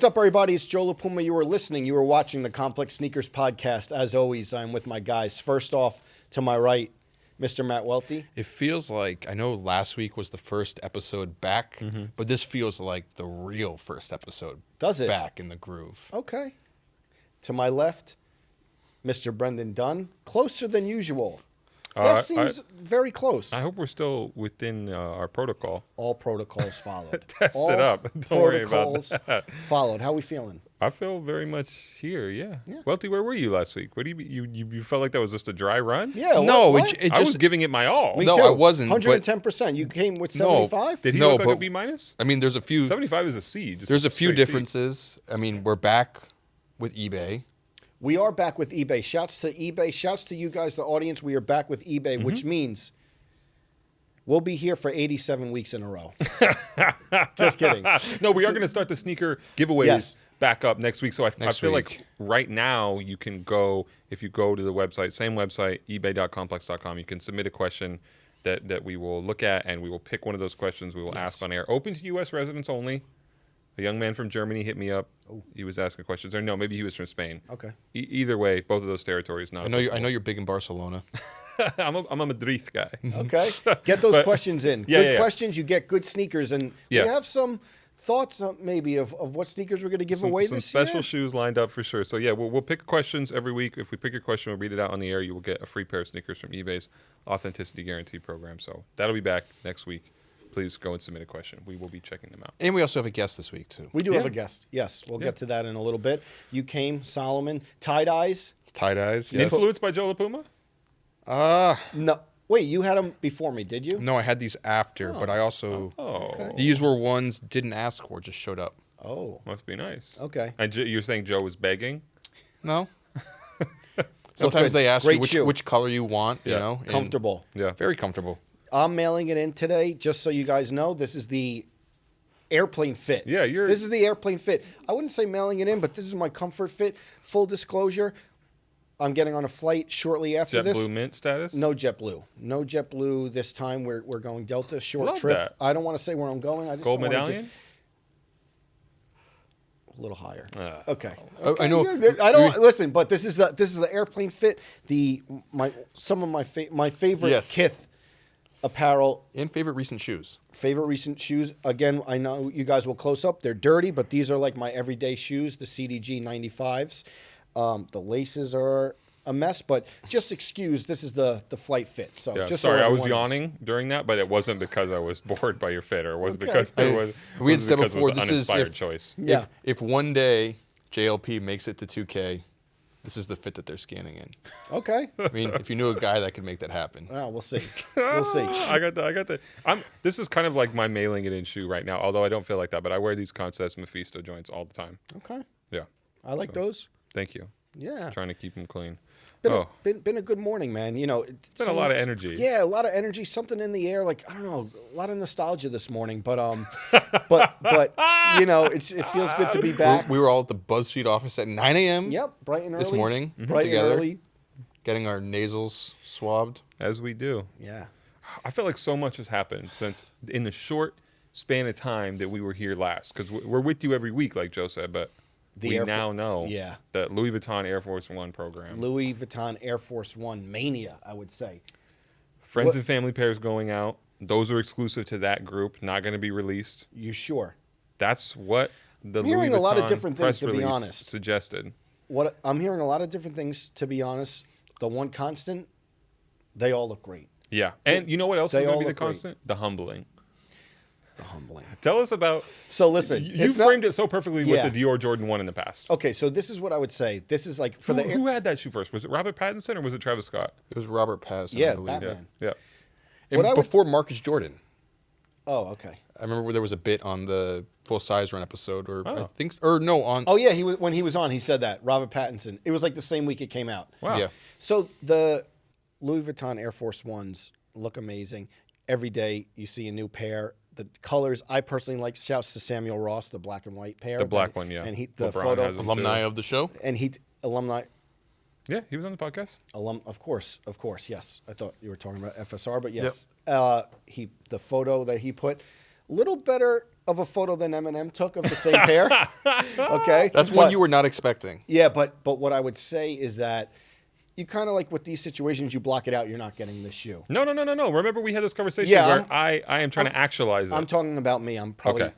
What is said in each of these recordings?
What's up, everybody? It's Joe La Puma. You were listening. You were watching the Complex Sneakers podcast. As always, I'm with my guys. First off, to my right, Mr. Matt Welty. It feels like, I know last week was the first episode back, but this feels like the real first episode. Does it? Back in the groove. Okay. To my left, Mr. Brendan Dunne. Closer than usual. That seems very close. I hope we're still within our protocol. All protocols followed. Test it up. Don't worry about that. Followed. How we feeling? I feel very much here, yeah. Welty, where were you last week? What do you felt like that was just a dry run? Yeah. No, what? it I just... was giving it my all. Me no, too. I wasn't. 110%. You came with 75? Did he No, look like a but- B minus? I mean, there's a few... 75 is a C. Just There's a few straight C. differences. I mean, we're back with eBay. We are back with eBay. Shouts to eBay. Shouts to you guys, the audience. We are back with eBay, which means we'll be here for 87 weeks in a row. Just kidding. No, we are going to start the sneaker giveaways back up next week. So I feel like right now you can go, if you go to the website, same website, ebay.complex.com, you can submit a question that we will look at, and we will pick one of those questions we will ask on air. Open to U.S. residents only. A young man from Germany hit me up. Oh. He was asking questions. Or no, maybe he was from Spain. Okay. Either way, both of those territories. Not. I know you're big in Barcelona. I'm a Madrid guy. Okay. Get those questions in. Good questions, you get good sneakers. And we have some thoughts maybe of what sneakers we're going to give away this year. Some special shoes lined up for sure. So, yeah, we'll pick questions every week. If we pick your question, we'll read it out on the air. You will get a free pair of sneakers from eBay's Authenticity Guarantee program. So that'll be back next week. Please go and submit a question. We will be checking them out. And we also have a guest this week, too. We do have a guest. Yes, we'll get to that in a little bit. You came, Solomon. Tie-dyes. Tie-dyes, yes. Influenced by Joe La Puma? No. Wait, you had them before me, did you? No, I had these after, but I also... These were ones didn't ask for, just showed up. Oh. Must be nice. Okay. And you're saying Joe was begging? No. Sometimes they ask Great you which color you want, you know. Comfortable. Yeah. Very comfortable. I'm mailing it in today, just so you guys know. This is the airplane fit. Yeah, This is the airplane fit. I wouldn't say mailing it in, but this is my comfort fit. Full disclosure, I'm getting on a flight shortly after this. JetBlue Mint status? No JetBlue. No JetBlue this time. We're going Delta, short Love trip. that. I don't want to say where I'm going. I just Gold don't wanna medallion? a little higher. Okay. Okay. I know. I don't listen, but this is the airplane fit. Some of my favorite Kith apparel And favorite recent shoes. Again, I know you guys will close up. They're dirty, but these are like my everyday shoes, the CDG 95s. The laces are a mess, but just excuse, this is the flight fit. So Yeah, just sorry, so I was everyone yawning during that, but it wasn't because I was bored by your fit, or it wasn't because We had said before, it was this an is uninspired choice. Yeah. If one day JLP makes it to 2K, this is the fit that they're scanning in. Okay. I mean, if you knew a guy that could make that happen. Well, we'll see. We'll see. I got the. This is kind of like my mailing it in shoe right now, although I don't feel like that, but I wear these Concepts Mephisto joints all the time. Okay. Yeah. I like those. Thank you. Yeah. Trying to keep them clean. Been a good morning, man. You know, it's been a lot of energy. Yeah, a lot of energy. Something in the air, like I don't know, a lot of nostalgia this morning. But but you know, it feels good to be back. We were all at the BuzzFeed office at 9 a.m. Yep, bright and early this morning, bright together, and early, getting our nasals swabbed. As we do. Yeah. I feel like so much has happened since in the short span of time that we were here last, because we're with you every week, like Joe said, but we now know that Louis Vuitton Air Force One program. Louis Vuitton Air Force One mania, I would say. Friends and family pairs going out. Those are exclusive to that group, not going to be released. You sure? That's what the I'm Louis hearing Vuitton a lot of different things, press to be release honest. suggested. What I'm hearing a lot of different things, to be honest. The one constant, they all look great. Yeah. And you know what else is They going to all be the look constant? The humbling. The humbling. Tell us about... So listen. You framed it so perfectly with the Dior Jordan 1 in the past. Okay, so this is what I would say. This is like for Who had that shoe first? Was it Robert Pattinson or was it Travis Scott? It was Robert Pattinson, Yeah, I believe. Batman. Yeah. And before Marcus Jordan. Oh, okay. I remember there was a bit on the Full Size Run episode, I think, or no, on. Oh yeah, when he was on, he said that Robert Pattinson. It was like the same week it came out. Wow. Yeah. So the Louis Vuitton Air Force Ones look amazing. Every day you see a new pair. The colors I personally like. Shouts to Samuel Ross, the black and white pair. The black one, yeah. And the LeBron photo has them Alumni too. of the show. and alumni. Yeah, he was on the podcast. Of course, yes. I thought you were talking about FSR, but yes. The photo that he put, little better of a photo than Eminem took of the same pair. Okay, That's one you were not expecting. Yeah, but what I would say is that you kind of like with these situations, you block it out. You're not getting this shoe. No. Remember we had this conversation Yeah, where I am trying to actualize it. I'm talking about me. I'm probably, Okay.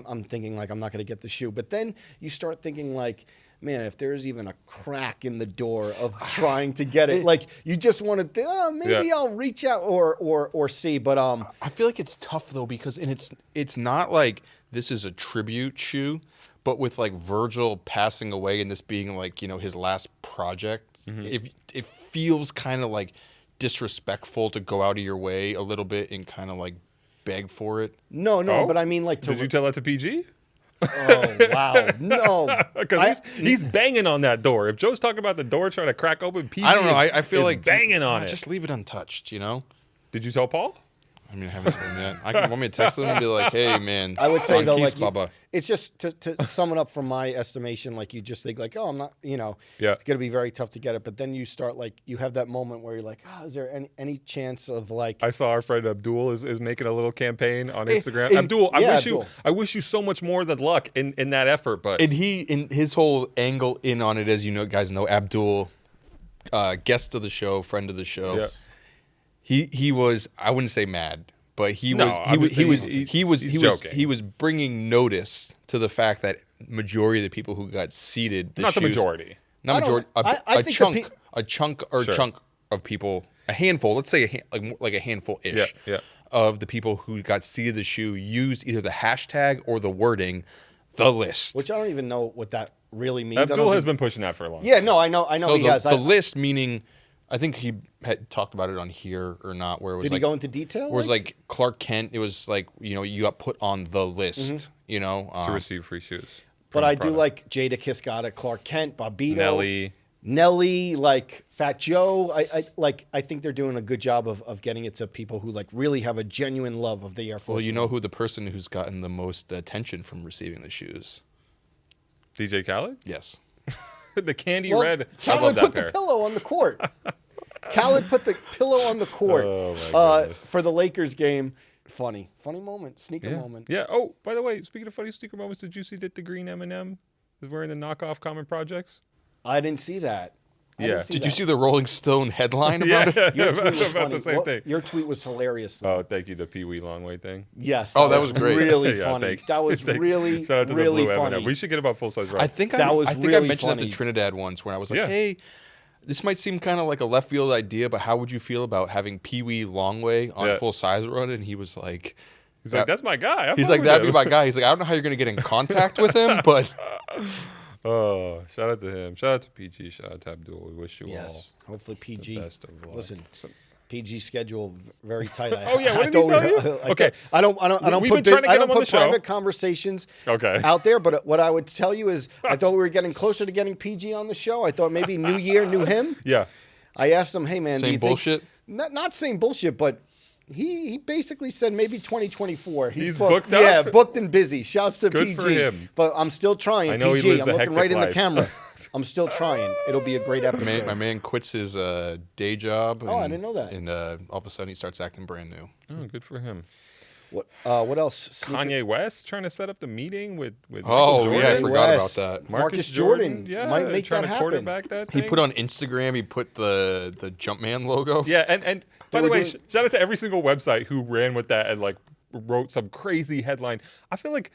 I'm thinking like I'm not going to get the shoe. But then you start thinking like, man, if there's even a crack in the door of trying to get it, like you just want to, maybe I'll reach out or see. But I feel like it's tough though because it's not like this is a tribute shoe, but with like Virgil passing away and this being like his last project, it feels kind of like disrespectful to go out of your way a little bit and kind of like beg for it. No, Oh? but I mean like Did you tell that to PG? Oh wow, no, Because he's banging on that door. If Joe's talking about the door trying to crack open, PG I don't know. I feel is like banging on it. Just leave it untouched. Did you tell Paul? I mean, I haven't told him yet. Want me to text him and be like, "Hey, man." I would say though, Peace, like Bubba. it's just to sum it up from my estimation, like you just think like, oh, I'm not, Yeah. it's gonna be very tough to get it. But then you start like you have that moment where you're like, is there any chance of like? I saw our friend Abdul is making a little campaign on Instagram. and- Abdul, Abdul. I wish you so much more than luck in that effort. But And in his whole angle in on it, as guys know, Abdul, guest of the show, friend of the show. Yeah. He was, I wouldn't say mad, but he No, was joking. he was bringing notice to the fact that majority of the people who got seated, not the majority. not I don't- majority, I think the a Sure. chunk of people, a handful, let's say like a handful ish, Yeah. of the people who got seated the shoe used either the hashtag or the wording, the list. Which I don't even know what that really means. I don't Abdul has think- been pushing that for a long time. Yeah, no, I know No, he the, has. the list meaning, I think he had talked about it on here or not, where it was Did like, he go into detail? where it was like Clark Kent. It was like you got put on the list. To receive free shoes. But from I the do product. like Jada Kiss Clark Kent, Bobito, Nelly. like Fat Joe. I think they're doing a good job of getting it to people who like really have a genuine love of the Air Force. Well, you know who the person who's gotten the most attention from receiving the shoes? DJ Khaled? Yes. The candy Well, red. I love Khaled that put pair. the pillow on the court. Khaled put the pillow on the court Oh, my goodness. for the Lakers game. Funny moment, sneaker moment. Yeah. Oh, by the way, speaking of funny sneaker moments, did you see that the green M&M is wearing the knockoff Common Projects? I didn't see that. Yeah. Did you see the Rolling Stone headline Yeah, about it? Your tweet was about funny. the same thing. Your tweet was hilarious. though. Oh, thank you, the Pee Wee Longway thing. Yes. Oh, that was great. Really Yeah, funny. thank- That was thank- really, Shout out to really the blue funny. M&M. We should get about full size right. I think That was I think I really mentioned that funny. to Trinidad once when I was like, Yeah. hey, this might seem kind of like a left field idea, but how would you feel about having Pee Wee Longway on Yeah. full size run? And he was like, He's like, that's my guy. I he's fuck like, with that'd be him." my guy. He's like, I don't know how you're gonna get in contact with him, but Oh, shout out to him. Shout out to PG. Shout out to Abdul. We wish you Yes. Hopefully PG. all the best of luck. Listen, PG schedule very tight. Oh, yeah, what did he tell you? Okay. I don't We've put been trying to I get don't him on put the show. private conversations Okay. out there. But what I would tell you is, I thought we were getting closer to getting PG on the show. I thought maybe new year, new him. Yeah. I asked him, hey man, do Same you think- bullshit? Not same bullshit, but he basically said maybe 2024. He's booked up? Yeah, booked and busy. Shouts to Good PG. for him. But I'm still trying. I know he PG. lives I'm a looking hectic right in the life. camera. I'm still trying. It'll be a great episode. my man quits his day job. Oh, I didn't know that. And all of a sudden he starts acting brand new. Oh, good for him. What else? Kanye West trying to set up the meeting with Oh, Michael yeah, I Jordan. forgot about West. that. Marcus Jordan. Yeah, Might make trying that to happen. quarterback that He thing. put on Instagram. He put the Jumpman logo. Yeah, and by the were way, doing- shout out to every single website who ran with that and like wrote some crazy headline. I feel like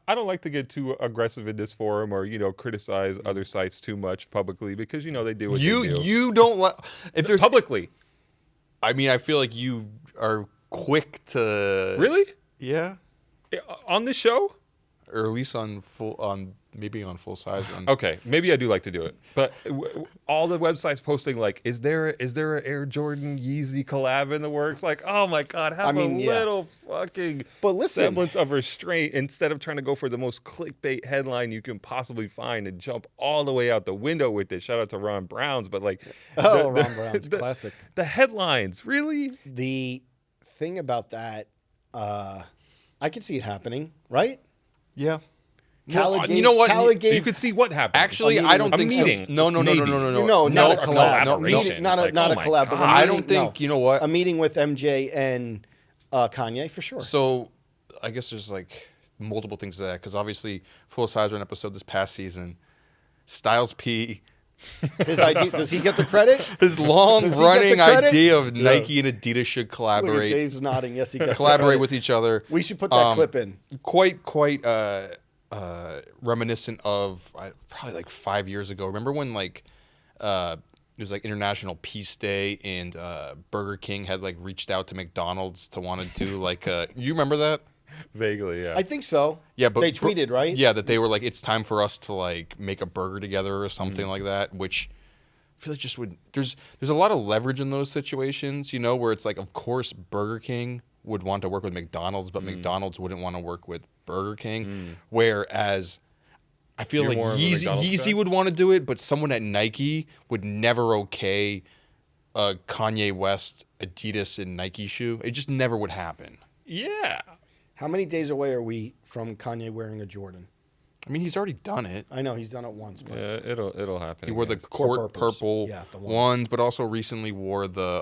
I don't like to get too aggressive in this forum or criticize other sites too much publicly because they do what they do. You don't like if there's Publicly. I mean, I feel like you are quick to Really? Yeah. On this show? Or at least on full full size run. Okay, maybe I do like to do it, but all the websites posting like, is there an Air Jordan Yeezy collab in the works? Like, oh my God, have a little fucking But listen- semblance of restraint instead of trying to go for the most clickbait headline you can possibly find and jump all the way out the window with it. Shout out to Ron Browns, but like, Ron Brown's classic. The headlines, really? The thing about that, I could see it happening, right? Yeah. Khaled you know what? Khaled You gave could see what happened. Actually, meeting I don't with- think a so. meeting. No. not a No, collab. collaboration. Not a Like, not oh a my collab. But God. I don't think, you know what? A meeting with MJ and Kanye for sure. So I guess there's like multiple things to that because obviously Full Size Run episode this past season, Styles P. His idea, does he get the credit? His long-running credit? idea of Nike and Adidas should Look at collaborate, Dave's nodding. Yes, he gets the collaborate credit. with each other. We should put that clip in. Quite reminiscent of probably like 5 years ago. Remember when like it was like International Peace Day and Burger King had like reached out to McDonald's to want to do like you remember that? Vaguely, yeah. I think so. Yeah, but they tweeted, right? Yeah, that they were like, it's time for us to like make a burger together or something like that. Which I feel like just would there's a lot of leverage in those situations, you know, where it's like, of course, Burger King would want to work with McDonald's, but McDonald's wouldn't want to work with Burger King. Whereas I feel You're like more of a McDonald's Yeezy guy? would want to do it, but someone at Nike would never okay a Kanye West, Adidas, and Nike shoe. It just never would happen. Yeah. How many days away are we from Kanye wearing a Jordan? I mean, he's already done it. I know he's done it once, but Yeah, it'll happen. He wore the again. Core court purples. purple Yeah, the ones. ones, but also recently wore the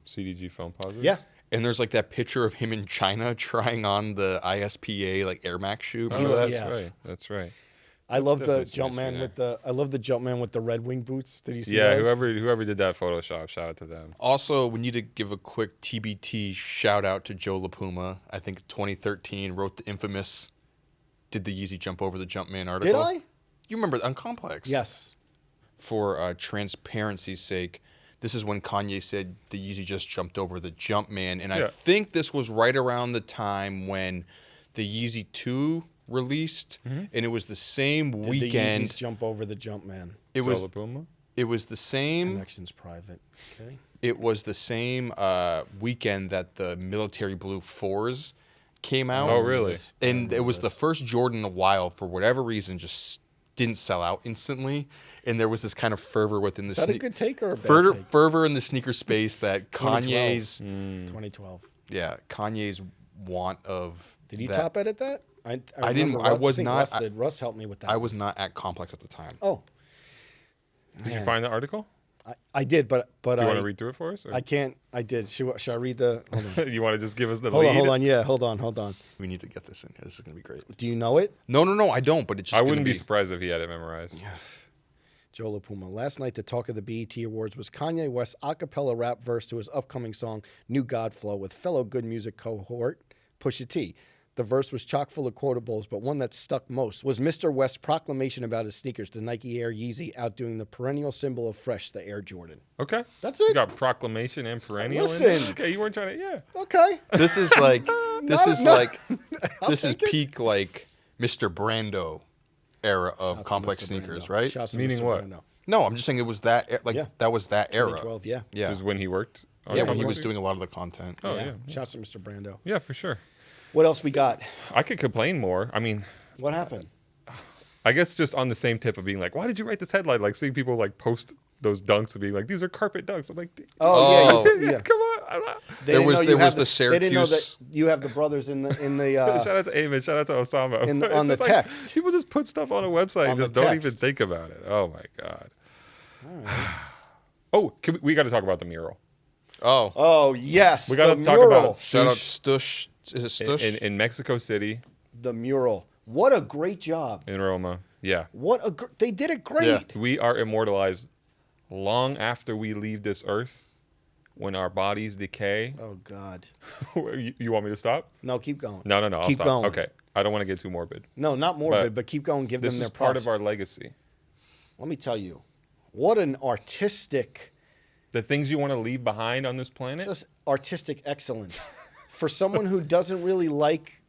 CDG foam positives. yeah. and there's like that picture of him in China trying on the ISPA like Air Max shoe. Oh, that's Yeah. right. That's right. I love the Definitely jump smashed man me with the. I love the jump man with the Red Wing boots. Did you see Yeah, those? whoever did that Photoshop, shout out to them. Also, we need to give a quick TBT shout out to Joe La Puma. I think 2013 wrote the infamous "Did the Yeezy jump over the Jumpman" article. Did I? You remember on Complex? Yes. For transparency's sake, this is when Kanye said the Yeezy just jumped over the Jumpman, and I Yeah. think this was right around the time when the Yeezy 2 released, and it was the same Did the weekend. Yeezys jump over the jump man? It was Joe La Puma? it was the same. Connections private. Okay. It was the same weekend that the military blue 4s came out. Oh, really? And it was the first Jordan in a while, for whatever reason, just didn't sell out instantly. And there was this kind of fervor within the Is that a good take or a bad take? fervor in the sneaker space that 2012. Kanye's 2012. Kanye's want of Did you that- top edit that? I didn't- remember I Russ- was think not- Russ did. Russ helped me with that. I was not at Complex at the time. Oh. Did you Man. find the article? I did, but Do you want I to read through it for us? Or I can't. I did. Should I read the? Hold on. you want to just give us the Hold lead? on. Hold on. Yeah. Hold on. We need to get this in here. This is gonna be great. Do you know it? No, I don't. But it's just I gonna wouldn't be surprised if he had it memorized. Joe La Puma. Last night, the talk of the BET Awards was Kanye West's a cappella rap verse to his upcoming song "New God Flow" with fellow Good Music cohort Pusha T. The verse was chock full of quotables, but one that stuck most was Mr. West's proclamation about his sneakers, the Nike Air Yeezy, outdoing the perennial symbol of fresh, the Air Jordan. Okay. That's You it. got proclamation and perennial in there? Listen. Okay, you weren't trying to, yeah. Okay. This is like this is no. like this is take it. peak like Mr. Brando era of complex Mr. sneakers, Brando. right? Shouts to Meaning Mr. what? Brando. No, I'm just saying it was that Yeah. that was that era. 2012, yeah. Yeah. Is when he worked? on Yeah, when he Complex? was doing a lot of the content. Oh, yeah. Shouts to Mr. Brando. Yeah, for sure. What else we got? I could complain more. I mean, What happened? I guess just on the same tip of being like, why did you write this headline? Like seeing people like post those dunks and being like, these are carpet dunks. I'm like, Oh, Oh. yeah. come on. I'm not. They There didn't was- know you there have was the They didn't know that Syracuse- you have the brothers in the Shout out to Eamon. Shout out to Osama. In the- It's on the just like, text. people just put stuff on a website On and the just don't even text. think about it. Oh my god. Oh, we got to talk about the mural Oh, Oh yes, We gotta the talk mural. about shout out Stush. Stush. Is it Stush? in Mexico City, The mural. What a great job. in Roma. Yeah, They did it great. Yeah. we are immortalized long after we leave this earth, when our bodies decay. Oh God. You want me to stop? No, keep going. No. I'll Keep stop. going. Okay, I don't want to get too morbid. No, not morbid, but keep going. Give This them is their part props. of our legacy. Let me tell you, what an artistic, The things you want to leave behind on this planet. just artistic excellence. For someone who doesn't really like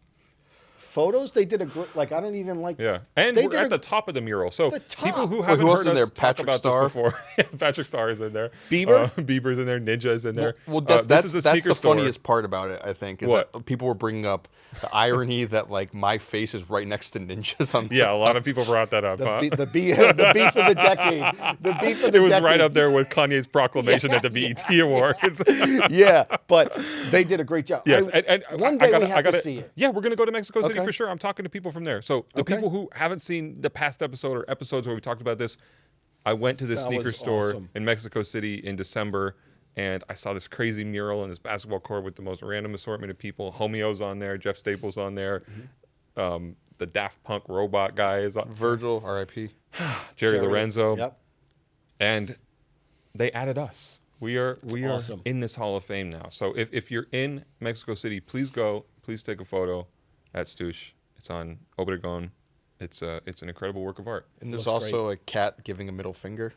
photos, they did a great. Like I don't even like. Yeah, and They we're did at a- the top of the mural. So The top. people who Wait, haven't who else heard in us there? talk Patrick about Star? this before, Patrick Star is in there. Bieber? Bieber's in there. Ninja's in there. Well, this that's is a that's sneaker the store. funniest part about it. I think is What? that people were bringing up the irony that like my face is right next to Ninjas on. Yeah, a lot of people brought that up. The, huh? the beef of the decade. The beef of the It was decade. right up there with Kanye's proclamation at the BET Awards. Yeah, but they did a great job. Yes, I- and one day we have to see it. Yeah, we're gonna go to Mexico City Okay. for sure. I'm talking to people from there. So the Okay. people who haven't seen the past episode or episodes where we talked about this, I went to this That sneaker was store awesome. in Mexico City in December, and I saw this crazy mural in this basketball court with the most random assortment of people. Homeo's on there, Jeff Staples on there, the Daft Punk robot guy is on. Virgil, R.I.P. Jerry Lorenzo. Yep. And they added us. We are awesome. in this Hall of Fame now. So if you're in Mexico City, please go. Please take a photo at Stoosh. It's on Obregon. It's an incredible work of art. And there's Looks also a cat giving a middle finger.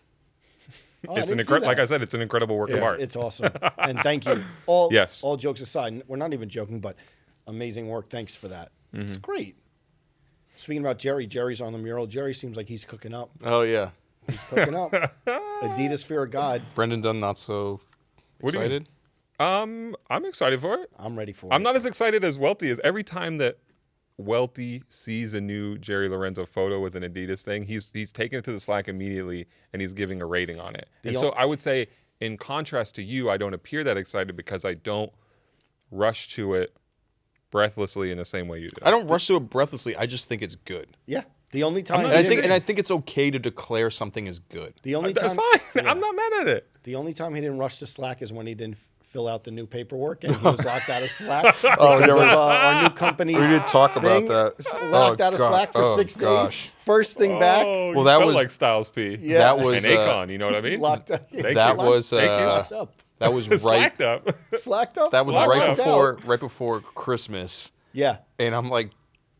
Oh, It's I an didn't see that. like I said, it's an incredible work of art. It's awesome. And thank you. All jokes aside, we're not even joking, but amazing work. Thanks for that. It's great. Speaking about Jerry, Jerry's on the mural. Jerry seems like he's cooking up. Oh, yeah. He's cooking up. Adidas Fear of God. Brendan Dunne not so What do you mean? excited. I'm excited for it. I'm ready for it. I'm not as excited as Welty is. Every time that Welty sees a new Jerry Lorenzo photo with an Adidas thing, he's taking it to the Slack immediately and he's giving a rating on it. And so I would say, in contrast to you, I don't appear that excited because I don't rush to it breathlessly in the same way you do. I don't rush to it breathlessly. I just think it's good. Yeah. The only time not- he And didn't- I think it's okay to declare something as good. the only That's time fine. I'm not mad at it. the only time he didn't rush to Slack is when he didn't fill out the new paperwork and he was locked out of Slack because of our new company's We did talk about thing. that. Locked out of God. Slack for Oh, 6 gosh. days. First thing back. Oh, Well, that felt was- like Styles P. Yeah. That was and Akon, you know what I mean? Locked up. Thank that you. was Thank you. Locked up. that was right. Slacked up. Slacked up. That was Locked up. right before Christmas, Yeah. and I'm like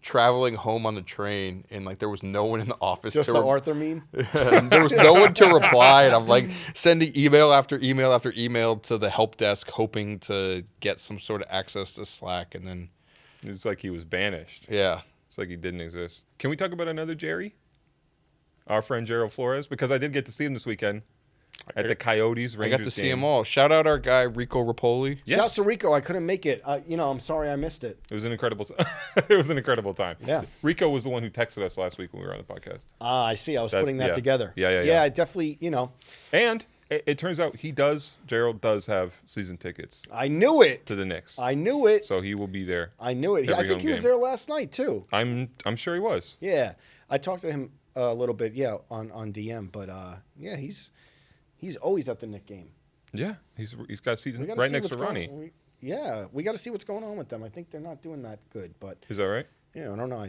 traveling home on the train, and like there was no one in the office. Just to the Arthur meme. and there was no one to reply, and I'm like sending email after email after email to the help desk, hoping to get some sort of access to Slack, and then It's like he was banished. yeah. It's like he didn't exist. Can we talk about another Jerry? Our friend Gerald Flores, because I did get to see him this weekend at the Coyotes Rangers I got to see game. them all. Shout out our guy Rico Rapoli. Yes. Shouts to Rico. I couldn't make it. I'm sorry I missed it. It was an incredible it was an incredible time. Yeah. Rico was the one who texted us last week when we were on the podcast. Ah, I see. I was That's- putting that yeah. together. Yeah. Yeah, I definitely, And it turns out Gerald does have season tickets I knew it. to the Knicks. I knew it. So he will be there. I knew it. I every think home he was game. there last night, too. I'm sure he was. Yeah. I talked to him a little bit, on DM. But, he's always at the Knick game. Yeah. He's got season We gotta right see next what's to Ronnie. we got to see what's going on with them. I think they're not doing that good, but Is that right? I don't know.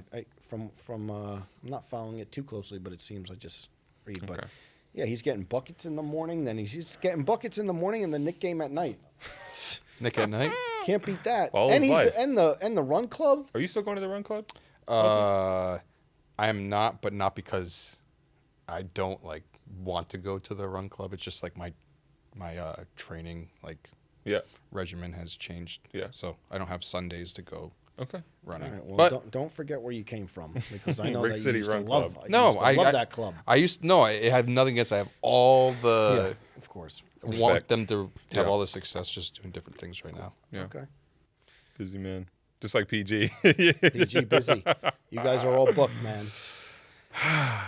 I'm not following it too closely, but it seems I just read. But Okay. yeah, he's getting buckets in the morning. Then he's just getting buckets in the morning and the Knick game at night. Nick at night. Can't beat that. All and his life. and the run club. Are you still going to the Run Club? I am not, but not because I don't like want to go to the run club. It's just like my training Yeah. regimen has changed. Yeah. So I don't have Sundays to go Okay. running. All right, well, but don't forget where you came from because I know Rick that you City used Run to love. Club. You no, used to I love I- that club. I have nothing against. I have all the. Of course. I want Respect. them to have Yeah. all the success, just doing different things right now. Yeah. Okay. Busy man. Just like PG. PG busy. You guys are all booked, man.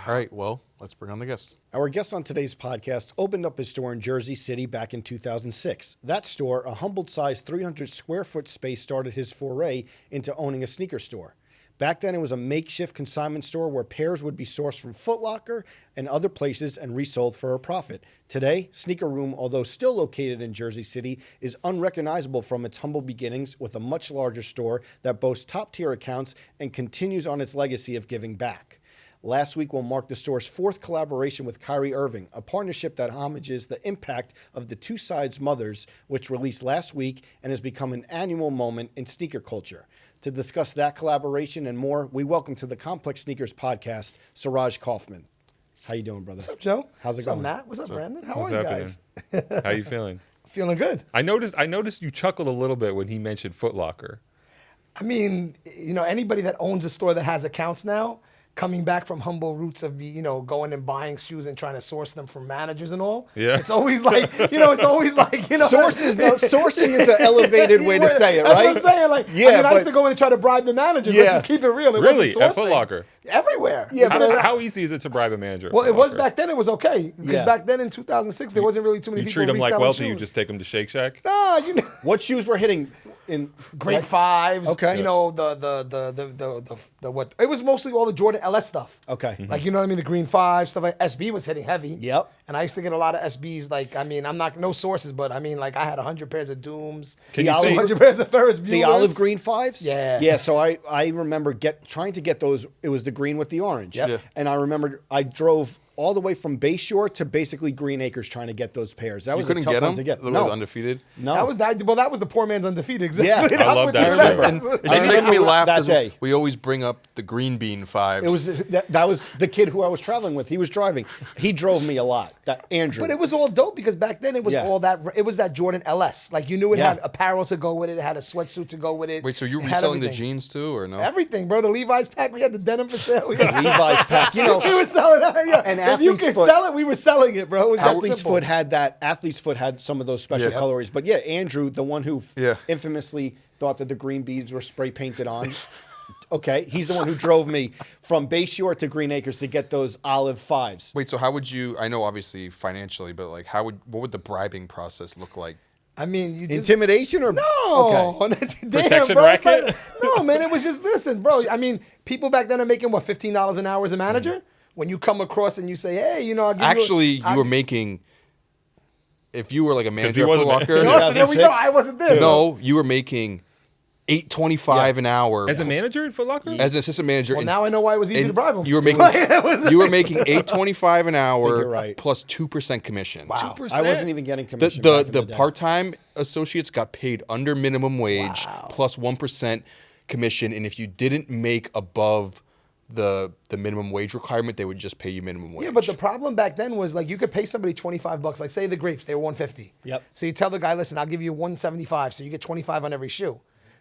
All right, well, let's bring on the guests. Our guest on today's podcast opened up his store in Jersey City back in 2006. That store, a humble-sized 300-square-foot space, started his foray into owning a sneaker store. Back then, it was a makeshift consignment store where pairs would be sourced from Foot Locker and other places and resold for a profit. Today, Sneaker Room, although still located in Jersey City, is unrecognizable from its humble beginnings with a much larger store that boasts top-tier accounts and continues on its legacy of giving back. Last week will mark the store's fourth collaboration with Kyrie Irving, a partnership that homages the impact of the Two Sides Mothers, which released last week and has become an annual moment in sneaker culture. To discuss that collaboration and more, we welcome to the Complex Sneakers podcast, Suraj Kaufman. How you doing, brother? What's up, Joe? How's it What's going? up, Matt? What's up, Brandon? How What's are you happening? guys? How you feeling? Feeling good. I noticed you chuckled a little bit when he mentioned Foot Locker. I mean, anybody that owns a store that has accounts now, coming back from humble roots of going and buying shoes and trying to source them from managers and all. Yeah. It's always like, Sourcing is an elevated way to say it, That's right? what I'm saying. Like, Yeah, I used but- to go in and try to bribe the managers. Yeah. Let's just keep it real. It Really? wasn't At sourcing. Foot Locker? Everywhere. Yeah, but How easy is it to bribe a manager? at Well, Foot it was Locker? back then. It was okay because Yeah. back then in 2006 there wasn't really too many You people treat them like reselling wealthy, shoes. you just take them to Shake Shack? Nah, What shoes were hitting? in grade like- fives. Okay. You know, the what? It was mostly all the Jordan LS stuff. Okay. Like, you know what I mean? The green five stuff like SB was hitting heavy. Yep. And I used to get a lot of SBs. Like, I mean, I'm not no sources, but I mean, like I had 100 pairs of Dooms. Can you The say 100 pairs of Ferris Bueller's. The olive green fives? Yeah. Yeah, so I remember trying to get those. It was the green with the orange. Yep. Yeah. And I remember I drove all the way from Bayshore to basically Green Acres trying to get those pairs. That You was a couldn't tough get one them? to get. The No. undefeated? No. That was the poor man's undefeated. Exactly. Yeah. I love that That's show. what- And it I just makes me remember laugh that because day. we always bring up the green bean fives. It was that was the kid who I was traveling with. He was driving. He drove me a lot. That Andrew. But it was all dope because back then it was Yeah. all that. It was that Jordan LS. Like you knew it Yeah. had apparel to go with it. It had a sweatsuit to go with it. Wait, so you're It had reselling the everything. jeans too, or no? Everything, bro. The Levi's pack. We had the denim for sale. We had- Levi's pack. You know, we were selling that. Yeah. And if you Athlete's could Foot- sell it, we were selling it, bro. It was that Athlete's simple. Foot had that. Athlete's Foot had some of those special Yeah. colories. But yeah, Andrew, the one who Yeah. infamously thought that the green beads were spray painted on. Okay, he's the one who drove me from Bayshore to Green Acres to get those olive fives. Wait, so how would you? I know obviously financially, but like, what would the bribing process look like? I mean, you just Intimidation or No, Okay. damn, Protection bro. It's racket? like- no, man. It was just listen, bro. I mean, people back then are making what $15 an hour as a manager. When you come across and you say, hey, you know, I'll give Actually, you. you were making. If you were like a he manager at wasn't Foot Locker, No, so there we go. 2006? I wasn't there. no, you were making $8.25 an hour As a manager at Foot Locker? as an assistant manager. Well, and- now I know why it was easy and to bribe them. You were making $8.25 an hour you're right. plus 2% commission. Wow. I wasn't even getting The commission. the, back in the day. part-time associates got paid under minimum wage Wow. plus 1% commission, and if you didn't make above the minimum wage requirement, they would just pay you minimum wage. Yeah, but the problem back then was like you could pay somebody $25. Like say the grapes, they were $150. Yep. So you tell the guy, listen, I'll give you $175, so you get $25 on every shoe.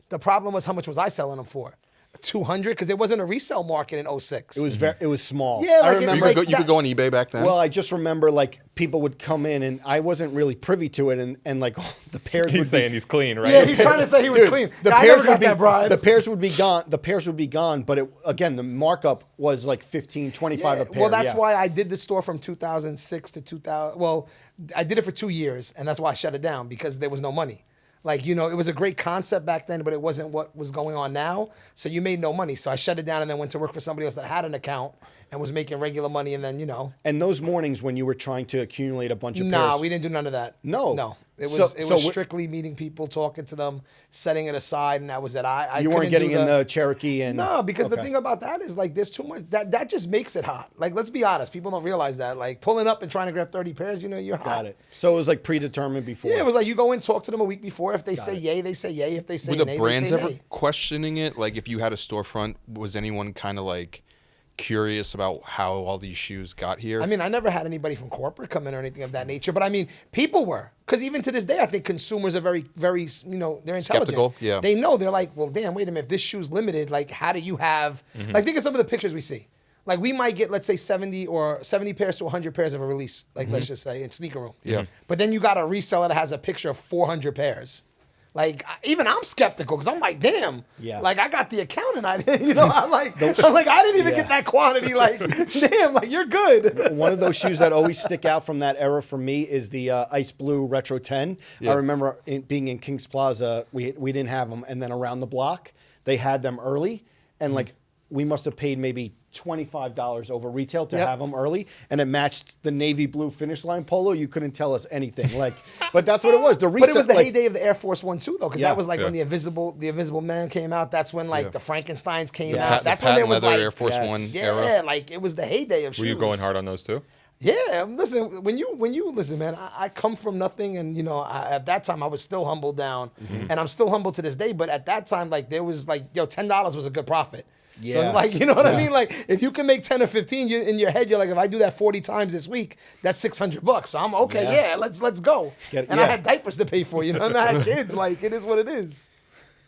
The problem was how much was I selling them for? $200 because there wasn't a resale market in 06. It was small. Yeah, I like, remember. you, could like go, you could that- go on eBay back then. Well, I just remember like people would come in and I wasn't really privy to it, and like the pairs would He's saying be, he's clean, right? Yeah, he's trying to say he was Dude, clean. The I pairs never would got be that bribe. The pairs would be gone. The pairs would be gone, but again, the markup was like 15, 25 a pair. Well, that's yeah. why I did the store from 2006 to 2000. Well, I did it for 2 years, and that's why I shut it down because there was no money. Like, you know, it was a great concept back then, but it wasn't what was going on now. So you made no money. So I shut it down and then went to work for somebody else that had an account and was making regular money. And then, you know, And those mornings when you were trying to accumulate a bunch of nah, pairs. we didn't do none of that. No. No. It So- was so we- strictly meeting people, talking to them, setting it aside, and that was it. I you weren't couldn't getting do in the Cherokee and No, because the Okay. thing about that is like there's too much that just makes it hot. Like let's be honest, people don't realize that. Like pulling up and trying to grab 30 pairs, you know, you're hot. Got it. So it was like predetermined before. Yeah, it was like you go in, talk to them a week before. If they say it. yay, they say yay. If they say were the nay, brands they say ever nay. questioning it? Like, if you had a storefront, was anyone kind of like curious about how all these shoes got here? I mean, I never had anybody from corporate come in or anything of that nature, but I mean, people were. Because even to this day, I think consumers are very, very, you know, they're intelligent. Skeptical, yeah. They know, they're like, well, damn, wait a minute, if this shoe's limited, like, how do you have, like, think of some of the pictures we see. Like, we might get, let's say, 70 pairs to 100 pairs of a release, like, let's just say, in Sneaker Room. Yeah. But then you got a reseller that has a picture of 400 pairs. Like, even I'm skeptical because I'm like, damn. Yeah. Like, I got the account and I, you know, I'm like, I didn't even get that quantity. Like, damn, like, you're good. One of those shoes that always stick out from that era for me is the Ice Blue Retro 10. Yeah. I remember being in Kings Plaza, we didn't have them, and then around the block, they had them early, and like we must have paid maybe $25 over retail to Yep. have them early, and it matched the navy blue Finish Line polo. You couldn't tell us anything, like, but that's what it was. The But it was the like, heyday of the Air Force One too, though, because Yeah. that was like when Yeah. the Invisible Man came out. That's when like Yeah. the Frankensteins came The out. pat- That's the when there patent was leather like Air Force Yes. One yeah, era. like it was the heyday of shoes. Were you going hard on those too? Yeah, listen. When you listen, man, I come from nothing, and you know, at that time I was still humbled down, and I'm still humble to this day. But at that time, like there was like, yo, $10 was a good profit. So Yeah. it's like, you know what I Yeah. mean? Like if you can make 10 or 15, you in your head, you're like, if I do that 40 times this week, that's $600. So I'm okay. Yeah. Yeah, let's go. Get- And I yeah. had diapers to pay for, you know, and I had kids. Like it is what it is.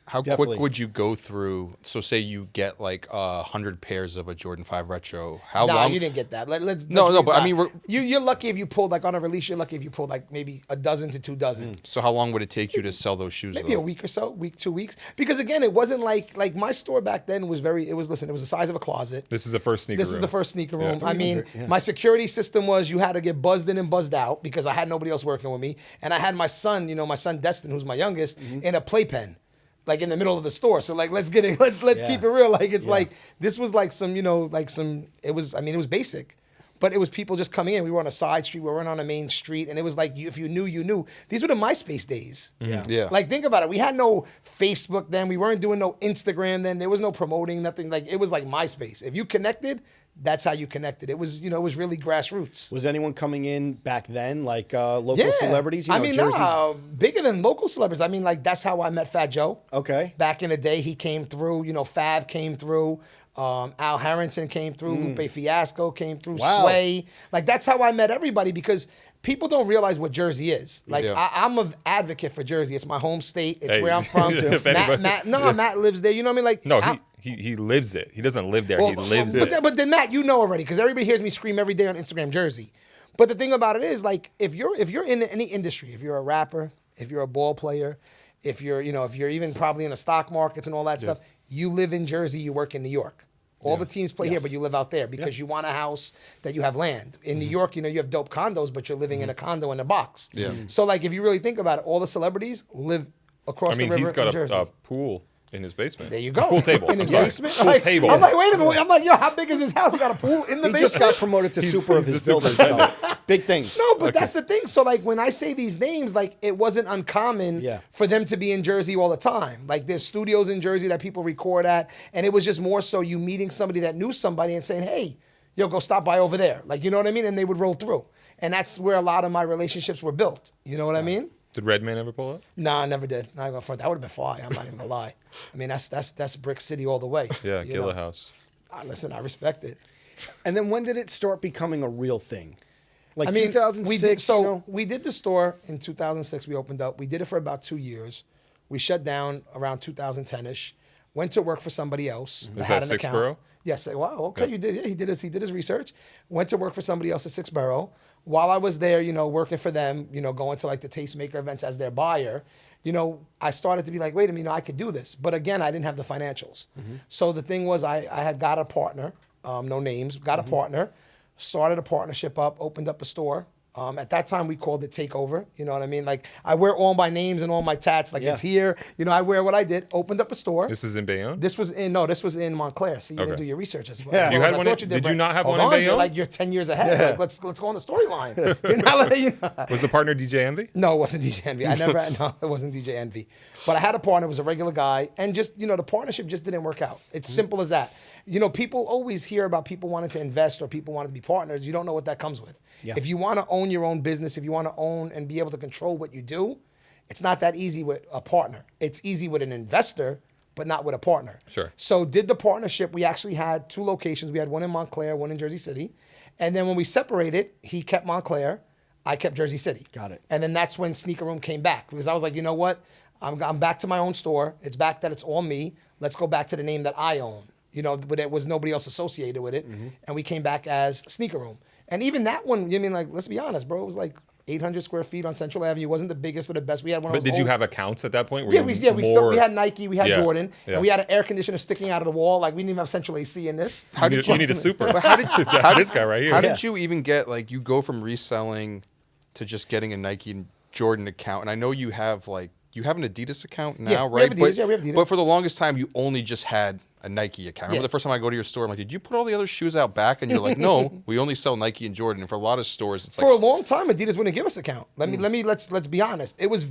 How Definitely. quick would you go through? So, say you get like 100 pairs of a Jordan 5 Retro. How No, long? you didn't get that. Let's No, let's but I nah. mean, you're lucky if you pulled like on a release. You're lucky if you pulled like maybe a dozen to 2 dozen. So, how long would it take you to sell those shoes? Maybe though? a week or so, week, 2 weeks. Because again, it wasn't like my store back then was it was the size of a closet. This is the first sneaker This room. is the first sneaker Yeah. room. I mean, 300, yeah. my security system was you had to get buzzed in and buzzed out because I had nobody else working with me. And I had my son, my son Destin, who's my youngest, in a playpen. like in the middle of the store. So like, let's get it. Let's keep it real. Like it's like this was like some, it was. I mean, it was basic. But it was people just coming in. We were on a side street. We weren't on a main street. And it was like, if you knew, you knew. These were the MySpace days. Yeah. Like, think about it. We had no Facebook then. We weren't doing no Instagram then. There was no promoting, nothing. Like, it was like MySpace. If you connected, that's how you connected. It was, it was really grassroots. Was anyone coming in back then, like local celebrities? I mean, Jersey? bigger than local celebrities. I mean, like, that's how I met Fat Joe. Okay. Back in the day, he came through. Fab came through. Al Harrington came through. Lupe Fiasco came through. Wow. Sway. Like, that's how I met everybody because people don't realize what Jersey is. Like, I'm an advocate for Jersey. It's my home state. It's where I'm from. Matt lives there. You know what I mean? Like, no, he lives it. He doesn't live there. He lives it. But then Matt, you know already because everybody hears me scream every day on Instagram, Jersey. But the thing about it is, like, if you're in any industry, if you're a rapper, if you're a ball player, if you're even probably in the stock markets and all that stuff, you live in Jersey, you work in New York. All the teams play here, but you live out there because you want a house that you have land. In New York, you have dope condos, but you're living in a condo in a box. Yeah. So, like, if you really think about it, all the celebrities live across the river he's got in Jersey. a pool in his basement. There you go. Pool table. In his I'm sorry. basement. Pool table. I'm like, wait a minute. I'm like, yo, how big is his house? He got a pool in the He basement. just got promoted to super of his building. So big things. No, but that's the thing. So, like, when I say these names, like, it wasn't uncommon for them to be in Jersey all the time. Like, there's studios in Jersey that people record at, and it was just more so you meeting somebody that knew somebody and saying, hey, yo, go stop by over there. Like, you know what I mean? And they would roll through. And that's where a lot of my relationships were built. You know what I mean? Did Redman ever pull up? Nah, I never did. Not gonna front. That would have been fly. I'm not even gonna lie. I mean, that's Brick City all the way. Yeah, Gila House. Listen, I respect it. And then when did it start becoming a real thing? Like I mean, 2006. we did the store in 2006. We opened up. We did it for about 2 years. We shut down around 2010ish. Went to work for somebody else. Is that Sixborough? Yes. Wow. Okay. You did. Yeah, he did his research. Went to work for somebody else at Sixborough. While I was there, working for them, going to like the tastemaker events as their buyer, I started to be like, wait a minute, I could do this. But again, I didn't have the financials. So the thing was, I had got a partner, no names, got a partner, started a partnership up, opened up a store. At that time, we called it Takeover. You know what I mean? Like, I wear all my names and all my tats. Like, it's here. I wear what I did. Opened up a store. This is in Bayonne? This was in Montclair. So you didn't do your research as well. Yeah. You had I one thought in- you did you not have Hold one in on, Bayonne? You're 10 years ahead. Like, let's go on the storyline. You're not letting Was the partner DJ Envy? No, it wasn't DJ Envy. No, it wasn't DJ Envy. But I had a partner, it was a regular guy, and just, the partnership just didn't work out. It's simple as that. People always hear about people wanting to invest or people wanting to be partners. You don't know what that comes with. Yeah. If you want to own your own business, if you want to own and be able to control what you do, it's not that easy with a partner. It's easy with an investor, but not with a partner. Sure. So did the partnership. We actually had 2 locations. We had one in Montclair, one in Jersey City. And then when we separated, he kept Montclair, I kept Jersey City. Got it. And then that's when Sneaker Room came back because I was like, you know what? I'm back to my own store. It's back that it's all me. Let's go back to the name that I own. But it was nobody else associated with it. And we came back as Sneaker Room. And even that one, let's be honest, bro, it was like 800 square feet on Central Avenue. It wasn't the biggest or the best. We had one of But those did you old- have accounts at that point? Were Yeah, you we had Nike, we had Yeah, Jordan, yeah. and we had an air conditioner sticking out of the wall. Like, we didn't even have central AC in this. You need a super. But how did This guy right here. How did you even get you go from reselling to just getting a Nike and Jordan account? And I know you have an Adidas account now, we have right? Adidas, we have Adidas. But for the longest time, you only just had a Nike account. I remember the first time I go to your store, I'm like, did you put all the other shoes out back? And you're like, no, we only sell Nike and Jordan. And for a lot of stores, it's For a long time, Adidas wouldn't give us an account. Let's be honest. It was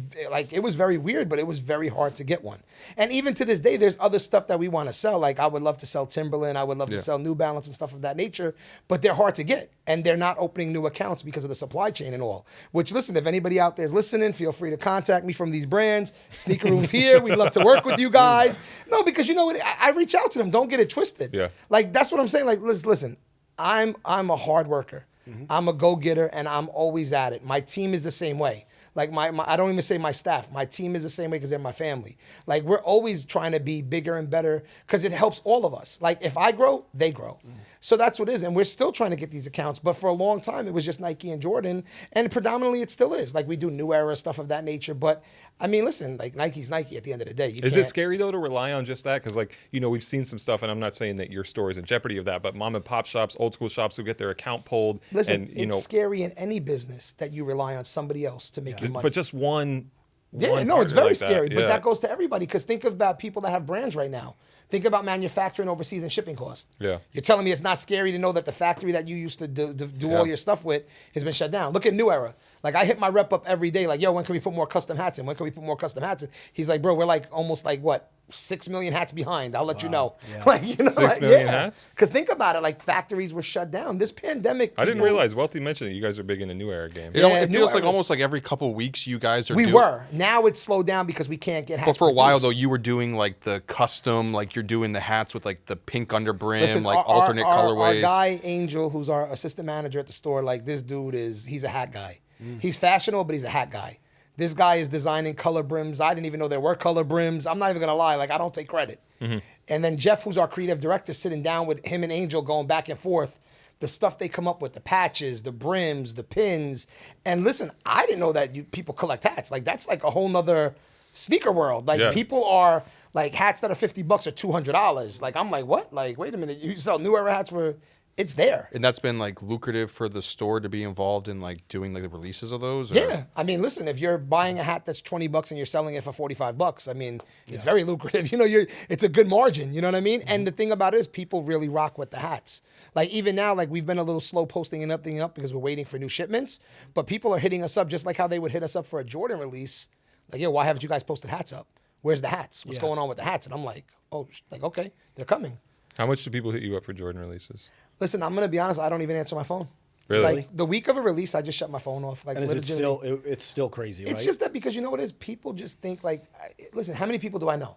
very weird, but it was very hard to get one. And even to this day, there's other stuff that we want to sell. Like, I would love to sell Timberland, I would love to sell New Balance and stuff of that nature, but they're hard to get. And they're not opening new accounts because of the supply chain and all. Which, listen, if anybody out there is listening, feel free to contact me from these brands. Sneaker Room's here. We'd love to work with you guys. No, because I reach out to them. Don't get it twisted. Yeah. Like, that's what I'm saying. Like, listen, I'm a hard worker. I'm a go-getter, and I'm always at it. My team is the same way. Like, my I don't even say my staff. My team is the same way because they're my family. Like, we're always trying to be bigger and better because it helps all of us. Like, if I grow, they grow. So that's what it is. And we're still trying to get these accounts. But for a long time, it was just Nike and Jordan. And predominantly, it still is. Like, we do New Era stuff of that nature. But, listen, like, Nike's Nike at the end of the day. Is it scary, though, to rely on just that? Because, we've seen some stuff, and I'm not saying that your store is in jeopardy of that, but mom and pop shops, old school shops who get their account pulled. Listen, and, it's scary in any business that you rely on somebody else to make you money. But just one Yeah, one no, it's partner very like that. scary. But Yeah. that goes to everybody because think about people that have brands right now. Think about manufacturing overseas and shipping costs. Yeah. You're telling me it's not scary to know that the factory that you used to do all your stuff with has been shut down. Look at New Era. Like I hit my rep up every day. Like, yo, when can we put more custom hats in? When can we put more custom hats in? He's like, bro, we're like almost like what? 6 million hats behind. I'll let you know. Yeah. Like, you know, 6 million hats? Because think about it. Like factories were shut down. This pandemic. I didn't people- realize. Welty mentioned it. You guys are big in the New Era game. You know, Yeah, it New feels like Era's- almost like every couple of weeks you guys are We doing. were. Now it's slowed down because we can't get hats. But for a while though, produced. you were doing like the custom, like you're doing the hats with like the pink under brim, Listen, like our- alternate our colorways. guy Angel, who's our assistant manager at the store, like this dude he's a hat guy. He's fashionable, but he's a hat guy. This guy is designing color brims. I didn't even know there were color brims. I'm not even gonna lie, like I don't take credit. And then Jeff, who's our creative director, sitting down with him and Angel, going back and forth. The stuff they come up with, the patches, the brims, the pins. And listen, I didn't know that people collect hats. Like that's like a whole nother sneaker world. Like Yeah. people are like hats that are $50 or $200. Like I'm like, what? Like, wait a minute, you sell New Era hats for it's there. And that's been like lucrative for the store to be involved in like doing like the releases of those. Or? Yeah, I mean, listen, if you're buying a hat that's $20 and you're selling it for $45, I mean, it's very lucrative. You know, it's a good margin. You know what I mean? And the thing about it is, people really rock with the hats. Like even now, like we've been a little slow posting anything up because we're waiting for new shipments. But people are hitting us up just like how they would hit us up for a Jordan release. Like, yo, why haven't you guys posted hats up? Where's the hats? What's going on with the hats? And I'm like, oh, like okay, they're coming. How much do people hit you up for Jordan releases? Listen, I'm gonna be honest. I don't even answer my phone. Really? Like the week of a release, I just shut my phone off. Like, And is it legitimately. still? It's still crazy, right? It's just that because you know what it is? People just think like, listen, how many people do I know?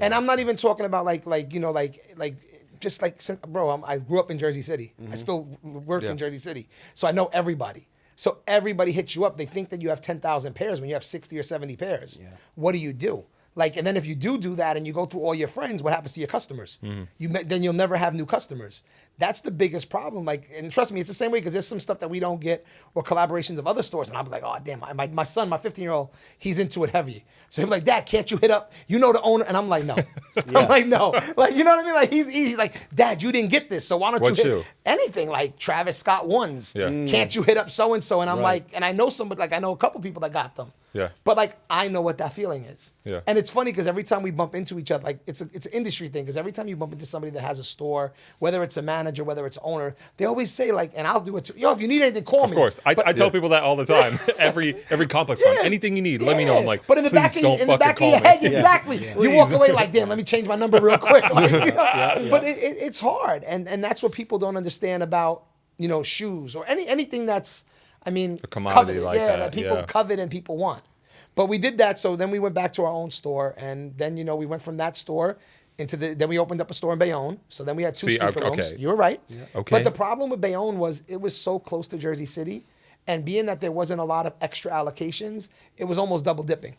And I'm not even talking about like you know like just like bro. I grew up in Jersey City. I still work in Jersey City, so I know everybody. So everybody hits you up. They think that you have 10,000 pairs when you have 60 or 70 pairs. Yeah. What do? Like, and then if you do that and you go through all your friends, what happens to your customers? Then you'll never have new customers. That's the biggest problem. Like, and trust me, it's the same way because there's some stuff that we don't get or collaborations of other stores. And I'll be like, oh, damn, my son, my 15-year-old, he's into it heavy. So he'll be like, Dad, can't you hit up, you know, the owner? And I'm like, no. I'm like, no. Like, you know what I mean? Like, he's like, Dad, you didn't get this. So why don't What you hit shoe? anything like Travis Scott ones? Yeah. Can't you hit up so-and-so? And I'm Right. like, and I know somebody, like I know a couple people that got them. Yeah. But like, I know what that feeling is. Yeah. And it's funny because every time we bump into each other, like it's an industry thing. Because every time you bump into somebody that has a store, whether it's a manager, whether it's owner, they always say like, and I'll do it too. Yo, if you need anything, call me. Of course, I tell people that all the time. every complex con, anything you need, let me know. I'm like, but in the please back of, don't in the fucking back of call your me. head, exactly. You walk Please. away like, damn, let me change my number real quick. Like, you know? But it's hard, and that's what people don't understand about shoes or anything that's, I mean, A commodity coveted. like yeah, that, people yeah. covet and people want. But we did that, so then we went back to our own store, and then we went from that store then we opened up a store in Bayonne. So then we had two See, sneaker rooms. okay. You were right. Okay. But the problem with Bayonne was it was so close to Jersey City, and being that there wasn't a lot of extra allocations, it was almost double dipping.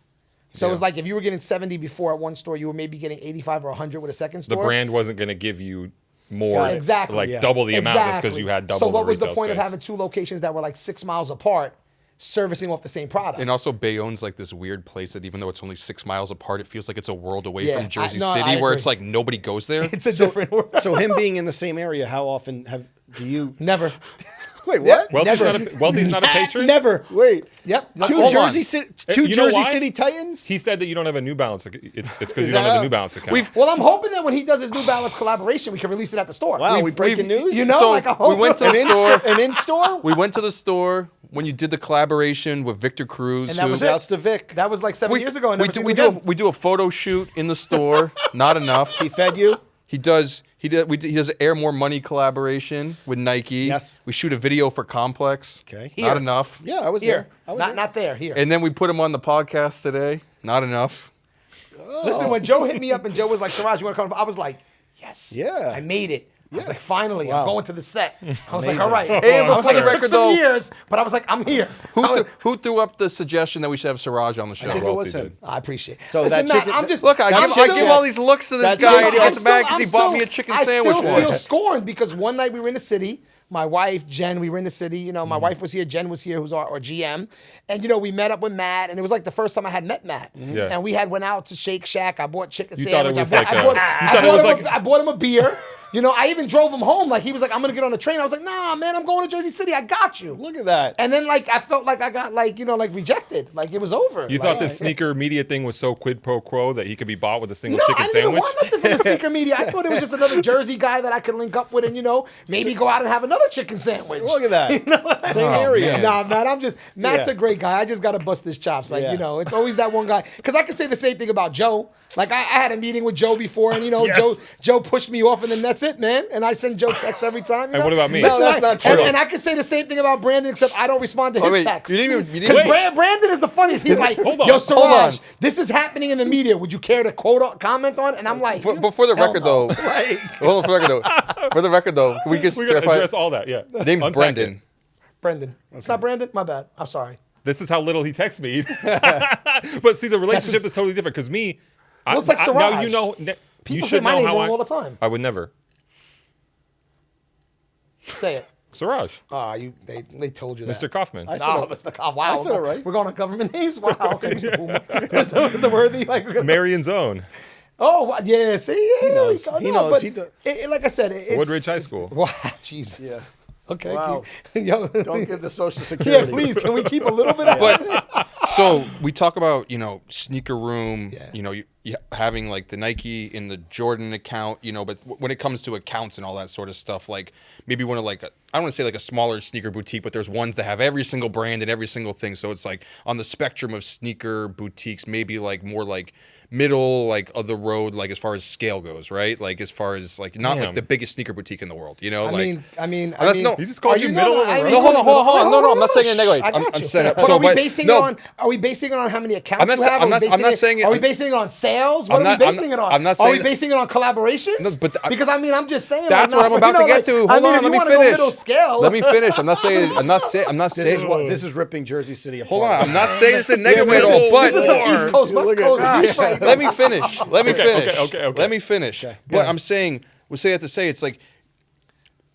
So it was like if you were getting 70 before at one store, you were maybe getting 85 or 100 with a second The store. brand wasn't going to give you more, Got it. Exactly. like Yeah. double the amount just because Exactly. you had double So what the was the retail point space. of having two locations that were like 6 miles apart, servicing off the same product? And also, Bayonne's like this weird place that even though it's only 6 miles apart, it feels like it's a world away Yeah, from Jersey I City, where agree. it's like nobody goes there. It's a different world. So him being in the same area, how often do you? Never. Wait, what? Welty's not a patron? Never. Wait. Yep. Two Hold Jersey on. City, You two know Jersey why? City Titans. He said that you don't have a New Balance. It's because Is you don't have that- the New Balance account. Well, I'm hoping that when he does his New Balance collaboration, we can release it at the store. Wow, we breaking news. You know, So like I hope we went to An the in store. An in store. We went to the store when you did the collaboration with Victor Cruz. And that was it. Shouts to Vic. That was like 7 years ago. And we never do, seen we, him do a, again. we do a photo shoot in the store. Not enough. He fed you. He does an Air More Money collaboration with Nike. Yes. We shoot a video for Complex. Okay. Not Here. enough. Yeah, I was Here. there. I was Not there. not there. Here. And then we put him on the podcast today. Not enough. Listen, when Joe hit me up and Joe was like, Suraj, you want to come? I was like, yes. Yeah. I made it. I was like, finally, Wow. I'm going to the set. I was like, Amazing. all right. Hey, I was before like, the it took record, some though- years, but I was like, I'm here. Who threw up the suggestion that we should have Suraj on the show? I think it was Welty him. I appreciate it. So Listen, that Matt, chicken- I'm just Look, I That give, chick I give Jack- all these looks to this that guy, chick and he Jack- gets mad because he bought me a chicken sandwich I still feel once. scorned because one night we were in the city. My wife, Jen, we were in the city. My wife was here. Jen was here, who's our GM. And, we met up with Matt. And it was like the first time I had met Matt. Yeah. And we went out to Shake Shack. I bought chicken You thought sandwich. it was like a- you I thought it was like- I bought him a beer. You know, I even drove him home. Like, he was like, I'm going to get on the train. I was like, nah, man, I'm going to Jersey City. I got you. Look at that. And then, like, I felt like I got, like, you know, like rejected. Like, it was over. You like, thought this sneaker media thing was so quid pro quo that he could be bought with a single no, chicken I didn't even sandwich? want nothing from the sneaker media. I thought it was just another Jersey guy that I could link up with and, you know, maybe go out and have another chicken sandwich. Look at that. You know? Same Oh, area. man. Nah, man, Matt's Yeah. a great guy. I just got to bust his chops. Like, Yeah. you know, it's always that one guy. Because I can say the same thing about Joe. Like, I had a meeting with Joe before, and, you know, Yes. Joe pushed me off, and then that's it, man. And I send Joe texts every time. You And know? what about me? No, that's not true. And I can say the same thing about Brandon, except I don't respond to his wait, texts. you didn't even- Because Brandon is the funniest. He's like, Hold on. yo, Hold Suraj, on. this is happening in the media. Would you care to comment on? And I'm like, But for the hell record, no. though, Like, hold on, for the record, though, can we just We got to clarify? address all that, yeah. The name's Unpack Brendan. it. Brendan. It's not Brandon? My bad. I'm sorry. This is how little he texts me. But see, the relationship just- is totally different because me. Well, it's like now Suraj. you know. People You say should my know name how wrong all the time. I would never. Say it. Suraj, They told you that. Mr. Kaufman. I No, said it. Mr. Cobb. Wow. I said it right. We're going on government names? Wow. Okay, Mr. Puma. What's the worthy? Like, we're gonna, Marion's own. oh, yeah. See? Yeah, knows. He knows. But like I said, it's... Woodridge High School. Wow, Jesus. Yeah. Okay. Wow. Yo, Don't give the Social yeah, Security. please. Can we keep a little bit of But so we talk about, you know, sneaker room, Yeah. you know, you having like the Nike in the Jordan account, you know, but when it comes to accounts and all that sort of stuff, like maybe one of like, I don't want to say like a smaller sneaker boutique, but there's ones that have every single brand and every single thing. So it's like on the spectrum of sneaker boutiques, maybe like more like middle, like of the road, like as far as scale goes, right? Like as far as like not Damn. like the biggest sneaker boutique in the world, you know? I mean, that's no- He just called are you no, middle no, of the I road? mean, No, hold on. No, I'm not saying it in a negative way. I got I'm you. saying it. But So, are we but- basing no. it on? Are we basing it on how many accounts I'm not you sa- have? I'm Are we not- I'm basing not it- saying it- Are we I'm- basing it on sales? What I'm are we not- I'm basing not- it on? I'm not Are we saying- basing it on collaborations? No, but because I mean, I'm just saying. That's like, what I'm not- about you know, to get like, to. I Hold mean, on, if let you me wanna go finish. middle scale. Let me finish. I'm not saying. This is ripping Jersey City apart. Hold on. I'm not saying this in a negative way at all. This But This is some East Coast, West Look at Coast that. beef right now. let me finish. Let me finish. okay. Let me finish. But I'm saying, we say I have to say, it's like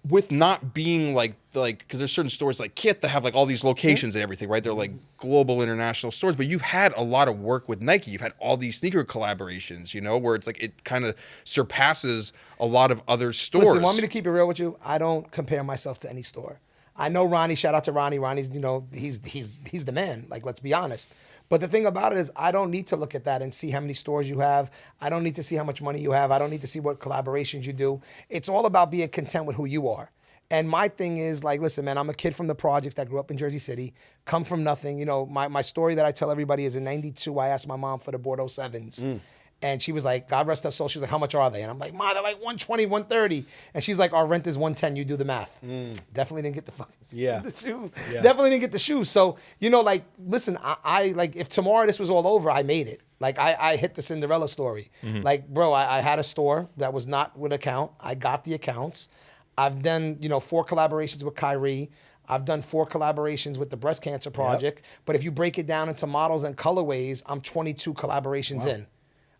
with not being like because there's certain stores like Kit that have like all these locations and everything, right? They're like global international stores, but you've had a lot of work with Nike. You've had all these sneaker collaborations, you know, where it's like it kind of surpasses a lot of other stores. Listen, want me to keep it real with you? I don't compare myself to any store. I know Ronnie. Shout out to Ronnie. Ronnie's, you know, he's the man. Like, let's be honest. But the thing about it is, I don't need to look at that and see how many stores you have. I don't need to see how much money you have. I don't need to see what collaborations you do. It's all about being content with who you are. And my thing is, like, listen, man, I'm a kid from the projects that grew up in Jersey City, come from nothing. You know, my story that I tell everybody is in '92, I asked my mom for the Bordeaux 7s. And she was like, God rest her soul. She was like, how much are they? And I'm like, Ma, they're like 120, 130. And she's like, our rent is 110. You do the math. Definitely didn't get the fucking Yeah. the shoes. Yeah. Definitely didn't get the shoes. So, you know, like, listen, I like, if tomorrow this was all over, I made it. Like, I hit the Cinderella story. Like, bro, I had a store that was not with account. I got the accounts. I've done, you know, 4 collaborations with Kyrie. I've done 4 collaborations with the Breast Cancer Project. But if you break it down into models and colorways, I'm 22 collaborations in.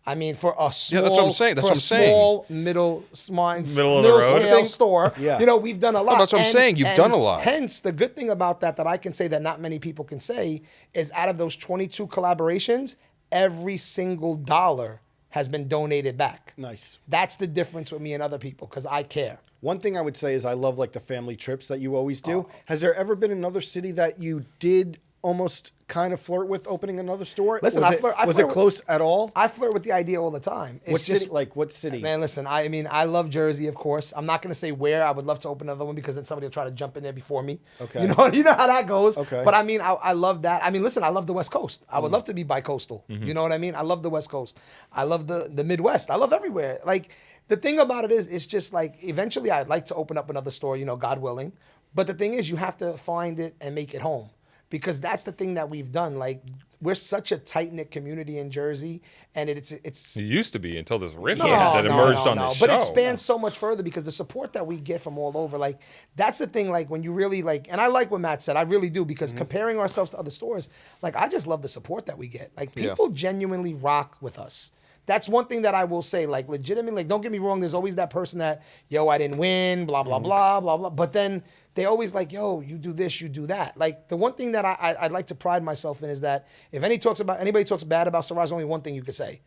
I mean, for a small, that's what I'm saying. That's for what a I'm saying. small, middle of the road. scale store, Yeah. you know, we've done a lot. that's what I'm saying. You've done a lot. Hence, the good thing about that I can say that not many people can say is out of those 22 collaborations, every single dollar has been donated back. Nice. That's the difference with me and other people because I care. One thing I would say is I love like the family trips that you always do. Oh. Has there ever been another city that you did almost kind of flirt with opening another store? Listen, was I it, flirt- I was flirt it with- close at all? I flirt with the idea all the time. It's What just city? Like what city? Man, listen, I mean, I love Jersey, of course. I'm not going to say where. I would love to open another one because then somebody will try to jump in there before me. Okay. You know how that goes. Okay. But I mean, I love that. I mean, listen, I love the West Coast. I would love to be bi-coastal. You know what I mean? I love the West Coast. I love the Midwest. I love everywhere. Like, the thing about it is, it's just like, eventually I'd like to open up another store, you know, God willing. But the thing is, you have to find it and make it home. Because that's the thing that we've done. Like, we're such a tight-knit community in Jersey, and it's It used to be until this riff no, that no, emerged no, on no. this But show. it spans so much further because the support that we get from all over, like, that's the thing, like, when you really, like, and I like what Matt said, I really do, because comparing ourselves to other stores, like, I just love the support that we get. Like, people genuinely rock with us. That's one thing that I will say, like, legitimately, like, don't get me wrong, there's always that person that, yo, I didn't win, blah, blah, blah, blah, blah. But then they always like, yo, you do this, you do that. Like, the one thing that I'd like to pride myself in is that if anybody talks bad about Suraj, only one thing you could say.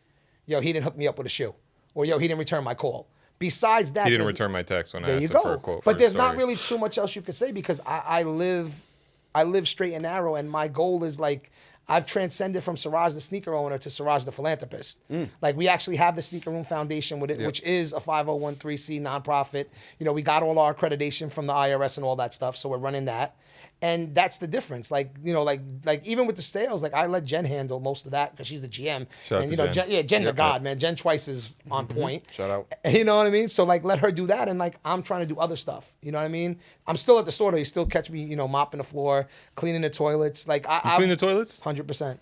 Yo, he didn't hook me up with a shoe. Or, yo, he didn't return my call. Besides that, He didn't there's- return my text when I there asked you him go. for a quote. But for there's his not story. really too much else you could say because I live straight and narrow, and my goal is like I've transcended from Suraj the sneaker owner to Suraj the philanthropist. Like we actually have the Sneaker Room Foundation with it, which is a 501(c) nonprofit. You know, we got all our accreditation from the IRS and all that stuff, so we're running that. And that's the difference. Like, you know, like even with the sales, like I let Jen handle most of that because she's the GM. Shout out and to you know, Jen. Jen the God, man. Jen Twice is on point. Shout out. You know what I mean? So like let her do that, and like I'm trying to do other stuff. You know what I mean? I'm still at the store though. You still catch me, you know, mopping the floor, cleaning the toilets. Like I Clean the toilets? 100%.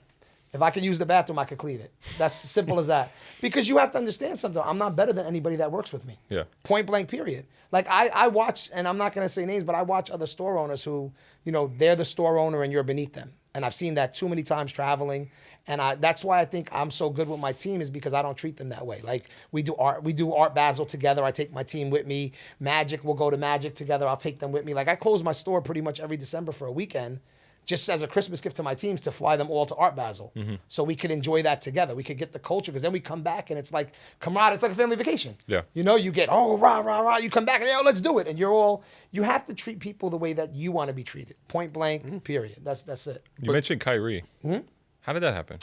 If I can use the bathroom, I can clean it. That's as simple as that. Because you have to understand something. I'm not better than anybody that works with me. Yeah. Point blank, period. Like I watch, and I'm not going to say names, but I watch other store owners who, you know, they're the store owner and you're beneath them. And I've seen that too many times traveling. And that's why I think I'm so good with my team is because I don't treat them that way. Like we do Art Basel together. I take my team with me. Magic, we'll go to Magic together. I'll take them with me. Like I close my store pretty much every December for a weekend, just as a Christmas gift to my teams to fly them all to Art Basel. So we could enjoy that together. We could get the culture because then we come back and it's like camaraderie. It's like a family vacation. Yeah. You know, you get, oh, rah, rah, rah. You come back and, yo, let's do it. And you have to treat people the way that you want to be treated. Point blank, period. That's it. You mentioned Kyrie. How did that happen?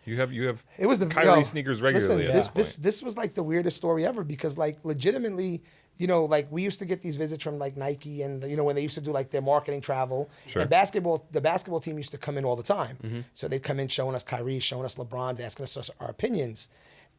You have It was the Kyrie sneakers regularly. Listen, at this point. this was like the weirdest story ever because like legitimately, you know, like we used to get these visits from like Nike and you know when they used to do like their marketing travel. Sure. And the basketball team used to come in all the time. So they'd come in showing us Kyrie, showing us LeBron's, asking us our opinions.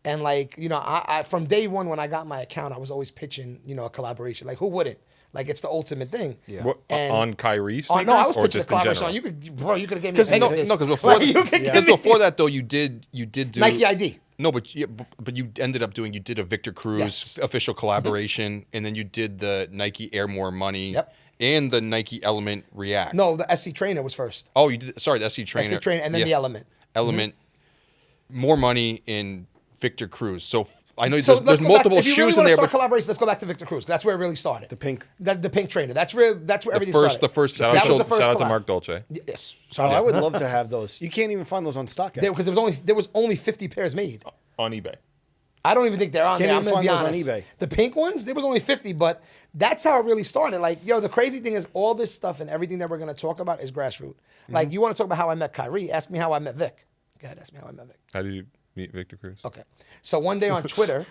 And like, you know, I from day one when I got my account, I was always pitching, you know, a collaboration. Like who wouldn't? Like it's the ultimate thing. Yeah. What, And- on Kyrie Oh, sneakers no, I was or pitching a just in collaboration. general? You could have gave me a Because Pegasus. before, Like, you could give because me- before that though, you did do Nike ID. No, but you ended up doing. You did a Victor Cruz Yes. official collaboration, and then you did the Nike Air More Money, Yep. and the Nike Element React. No, the SC Trainer was first. Oh, you did. Sorry, the SC Trainer. SC Trainer and then Yeah. the Element. Element, More Money in Victor Cruz. So I know So there's let's go multiple back to, if you shoes really in want to there, start but collaborations, let's go back to Victor Cruz. That's where it really started. The pink. The pink trainer. That's where everything started. the first Shout out, official. to, the first shout out to collab. Mark Dolce. Yes. Oh, Sorry. I would love to have those. You can't even find those on StockX. Because there was only 50 pairs made. On eBay. I don't even think they're on Can't there. I'm even gonna be find those on honest. eBay. The pink ones, there was only 50, but that's how it really started. Like, yo, the crazy thing is all this stuff and everything that we're gonna talk about is grassroots. Like, you want to talk about how I met Kyrie? Ask me how I met Vic. Go ahead, ask me how I met Vic. How did you meet Victor Cruz? Okay. So one day on Twitter,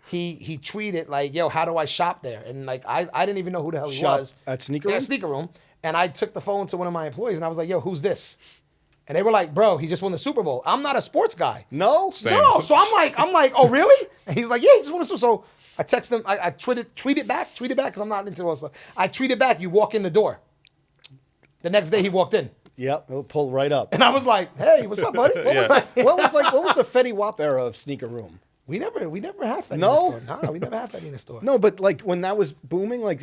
he tweeted like, "Yo, how do I shop there?" And like I didn't even know who the hell he Shop was at Sneaker Yeah, Room? Sneaker Room. And I took the phone to one of my employees and I was like, "Yo, who's this?" And they were like, "Bro, he just won the Super Bowl." I'm not a sports guy. No? No. So I'm like, "Oh, really?" And he's like, "Yeah, he just won the Super Bowl." So I text him. I tweeted back because I'm not into all stuff. I tweeted back. You walk in the door. The next day he walked in. Yep, it'll pull right up. And I was like, "Hey, what's up, buddy?" Yeah. What was the Fetty Wap era of Sneaker Room? We never had Fetty No? in the store. No, we never had Fetty in the store. No, but like when that was booming, like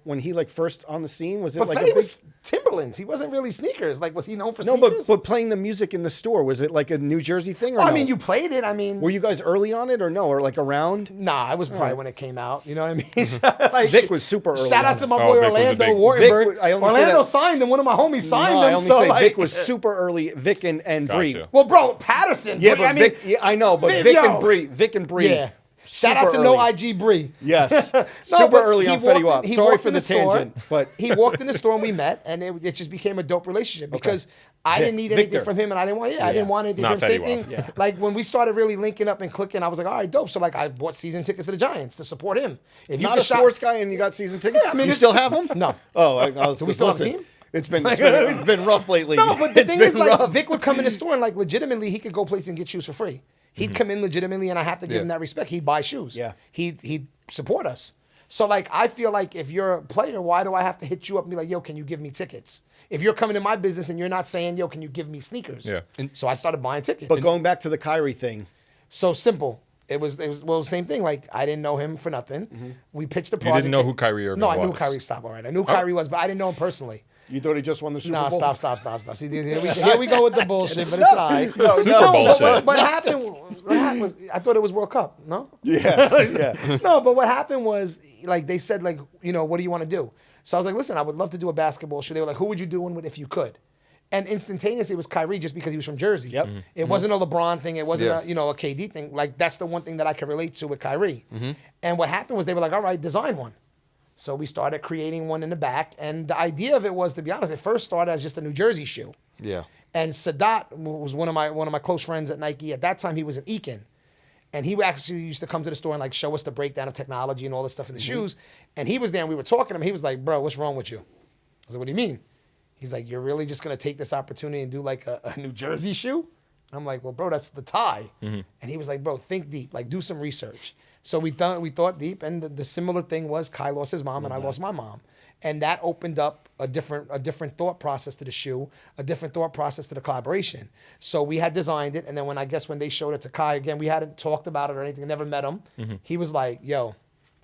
when he like first on the scene, was it But like Fetty a big... was Timberlands. He wasn't really sneakers. Like, was he known for No, sneakers? but playing the music in the store, was it like a New Jersey thing or Well, no? I mean, you played it. I mean, Were you guys early on it or no? Or like around? nah, I was probably when it came out. You know what I mean? Like, Vic was super early Shout on out to it. my Oh, boy Vic was a Orlando big- Warrenberg. Vic, I only say Orlando that- signed him. One of my homies signed No, him. I only so say like, Vic was super early. Vic and Bree. Gotcha. well, bro, Patterson. Yeah, Bree, but I mean, Vic, yeah, I know, but Vic, Vic yo. and Bree. yeah. Shout out to super No early. IG Bree. Yes, No, super but early he on walked Fetty Wap. in- he Sorry walked for in the store, tangent, but he walked in the store and we met, and it just became a dope relationship because I didn't need anything Victor. from him, and I didn't want. I didn't want anything Not from him. Same Fetty Wap. thing. Like when we started really linking up and clicking, I was like, all right, dope. So like I bought season tickets to the Giants to support him. If you not could a sports guy, and you got season tickets. Yeah, I mean, you it's- still have them? No. Oh, I was. Do we still have a listen, team? It's been rough lately. No, but the It's thing been is, like, rough. Vic would come in the store and, like, legitimately, he could go places and get shoes for free. He'd come in legitimately, and I have to give him that respect. He'd buy shoes. Yeah. He'd support us. So, like, I feel like if you're a player, why do I have to hit you up and be like, yo, can you give me tickets? If you're coming to my business and you're not saying, yo, can you give me sneakers? Yeah. So I started buying tickets. But going back to the Kyrie thing, So simple. It was same thing. Like, I didn't know him for nothing. We pitched the You project. didn't know who Kyrie Irving No, I knew was? Kyrie. Stop, all right. I knew Kyrie was, but I didn't know him personally. you thought he just won the Super No, Bowl. stop. See, here we go with the bullshit, but it's all right. Super Bowl but shit. what happened was, I thought it was World Cup, no? Yeah. No, but what happened was, like, they said, like, you know, what do you want to do? So I was like, listen, I would love to do a basketball show. They were like, who would you do one with if you could? And instantaneously, it was Kyrie just because he was from Jersey. Yep. It wasn't a LeBron thing. It wasn't Yeah. a KD thing. Like, that's the one thing that I could relate to with Kyrie. And what happened was they were like, all right, design one. So we started creating one in the back. And the idea of it was, to be honest, it first started as just a New Jersey shoe. Yeah. And Sadat was one of my close friends at Nike. At that time, he was in Eakin. And he actually used to come to the store and like show us the breakdown of technology and all this stuff in the shoes. And he was there and we were talking to him. He was like, bro, what's wrong with you? I was like, what do you mean? He's like, you're really just going to take this opportunity and do like a New Jersey shoe? I'm like, well, bro, that's the tie. And he was like, bro, think deep, like do some research. So we thought deep, and the similar thing was Kai lost his mom and I lost my mom. And that opened up a different thought process to the shoe, a different thought process to the collaboration. So we had designed it, and then when they showed it to Kai, again, we hadn't talked about it or anything, never met him. He was like, yo,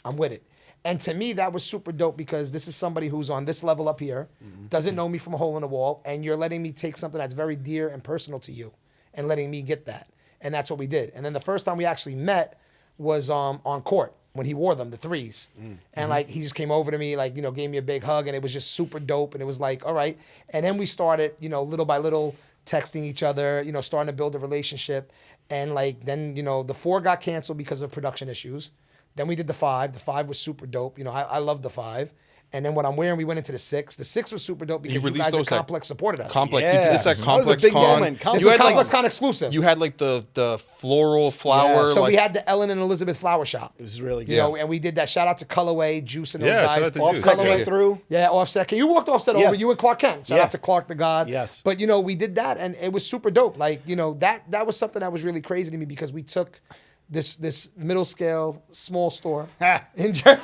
I'm with it. And to me, that was super dope because this is somebody who's on this level up here, doesn't know me from a hole in the wall, and you're letting me take something that's very dear and personal to you and letting me get that. And that's what we did. And then the first time we actually met was on court when he wore them, the threes. And like, he just came over to me, like, gave me a big hug, and it was just super dope. And it was like, all right. And then we started, little by little texting each other, starting to build a relationship. And like, then, the 4 got canceled because of production issues. Then we did the 5. The 5 was super dope. I love the 5. And then what I'm wearing, we went into the 6. The 6 was super dope because you guys at Complex supported us. Complex. Yes. You did this at That was a Complex big Con. moment. This You was had Complex like, Con exclusive. you had like the floral flower. So like, we had the Ellen and Elizabeth flower shop. It was really good. And we did that. Shout out to Colorway, Juice, and those Yeah, guys. shout out to Juice. Offset Colorway came through. Yeah, Offset. You walked Offset over. Yes. You and Clark Kent. Shout Yeah. out to Clark the God. Yes. But we did that, and it was super dope. Like that was something that was really crazy to me because we took this middle scale small store in Jersey.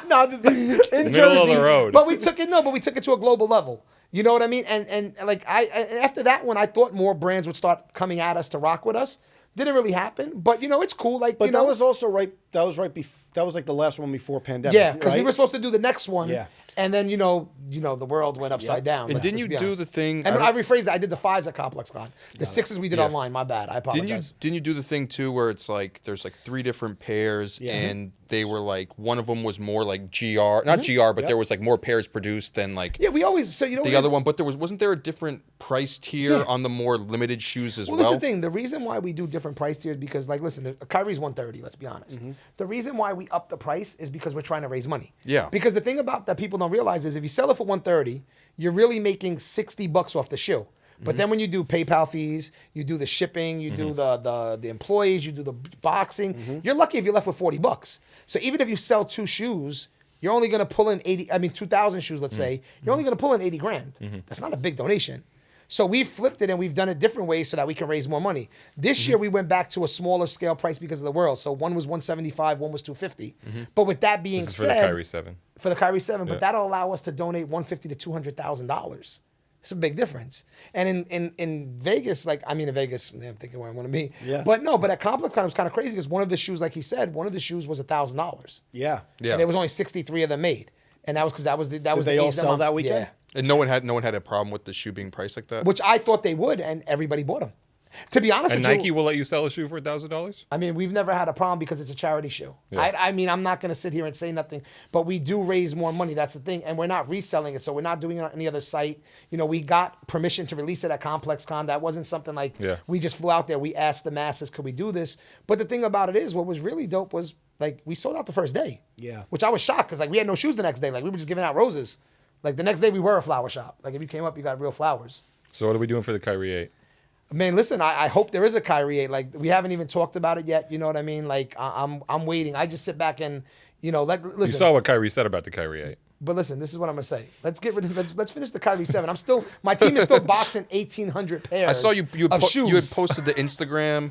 No, just in Middle Jersey. of the road. But we took it to a global level. You know what I mean? And like and after that one, I thought more brands would start coming at us to rock with us. Didn't really happen, but it's cool. Like, But that was also right. That was right before. That was like the last one before pandemic. yeah, because we right? were supposed to do the next one. Yeah. And then the world went upside down. And Like, didn't let's you be do honest. the thing- And I I don't- rephrased that. I did the 5s at Complex Con. The 6s we did online. My bad. I apologize. Didn't you do the thing too where it's like there's like 3 different pairs and they were like one of them was more like GR, not GR, but there was like more pairs produced than like Yeah, we always the other one. But wasn't there a different price tier on the more limited shoes as well? Well, that's the thing. The reason why we do different price tiers because, like, listen, Kyrie's 130. Let's be honest. The reason why we up the price is because we're trying to raise money. Yeah. Because the thing about that people don't realize is if you sell it for 130, you're really making $60 off the shoe. But then when you do PayPal fees, you do the shipping, you do the employees, you do the boxing, you're lucky if you're left with $40. So even if you sell 2 shoes, you're only going to pull in 2,000 shoes, let's say, you're only going to pull in 80 grand. That's not a big donation. So we've flipped it and we've done it different ways so that we can raise more money. This year we went back to a smaller scale price because of the world. So one was 175, one was 250. But with that being This is said, for the Kyrie 7. for the Kyrie 7, but Yeah. that'll allow us to donate $150,000 to $200,000. It's a big difference. And in Vegas, in Vegas, I'm thinking where I want to be. Yeah. But at Complex Con, it was kind of crazy because one of the shoes, like he said, one of the shoes was $1,000. Yeah. Yeah. And there was only 63 of them made. And that was because that was the they all age sell that weekend? Yeah. And no one had a problem with the shoe being priced like that. Which I thought they would, and everybody bought them. To be honest And with Nike you, will let you sell a shoe for $1,000? I mean, we've never had a problem because it's a charity shoe. Yeah. I'm not going to sit here and say nothing, but we do raise more money. That's the thing. And we're not reselling it, so we're not doing it on any other site. We got permission to release it at Complex Con. That wasn't something like we just flew out there. We asked the masses, could we do this? But the thing about it is, what was really dope was, like, we sold out the first day. Yeah. Which I was shocked because, like, we had no shoes the next day. Like, we were just giving out roses. Like, the next day we were a flower shop. Like, if you came up, you got real flowers. So what are we doing for the Kyrie 8? Man, listen, I hope there is a Kyrie 8. Like, we haven't even talked about it yet. You know what I mean? Like, I'm waiting. I just sit back and, listen. You saw what Kyrie said about the Kyrie 8. But listen, this is what I'm gonna say. Let's finish the Kyrie 7. My team is still boxing 1,800 pairs. I saw you of shoes. you had posted the Instagram.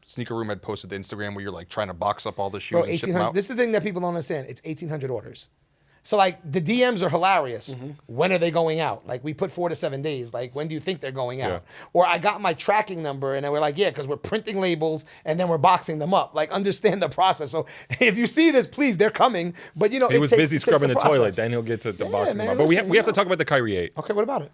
Sneaker Room had posted the Instagram where you're like trying to box up all the shoes Bro, and ship them 1,800. out. This is the thing that people don't understand. It's 1,800 orders. So, like, the DMs are hilarious. When are they going out? Like, we put 4 to 7 days. Like, when do you think they're going out? Or I got my tracking number, and then we're like, yeah, because we're printing labels, and then we're boxing them up. Like, understand the process. So, if you see this, please, they're coming. But, He was busy scrubbing the toilet. process. Then he'll get to boxing man, them up. But listen, we have to talk about the Kyrie 8. Okay, what about it?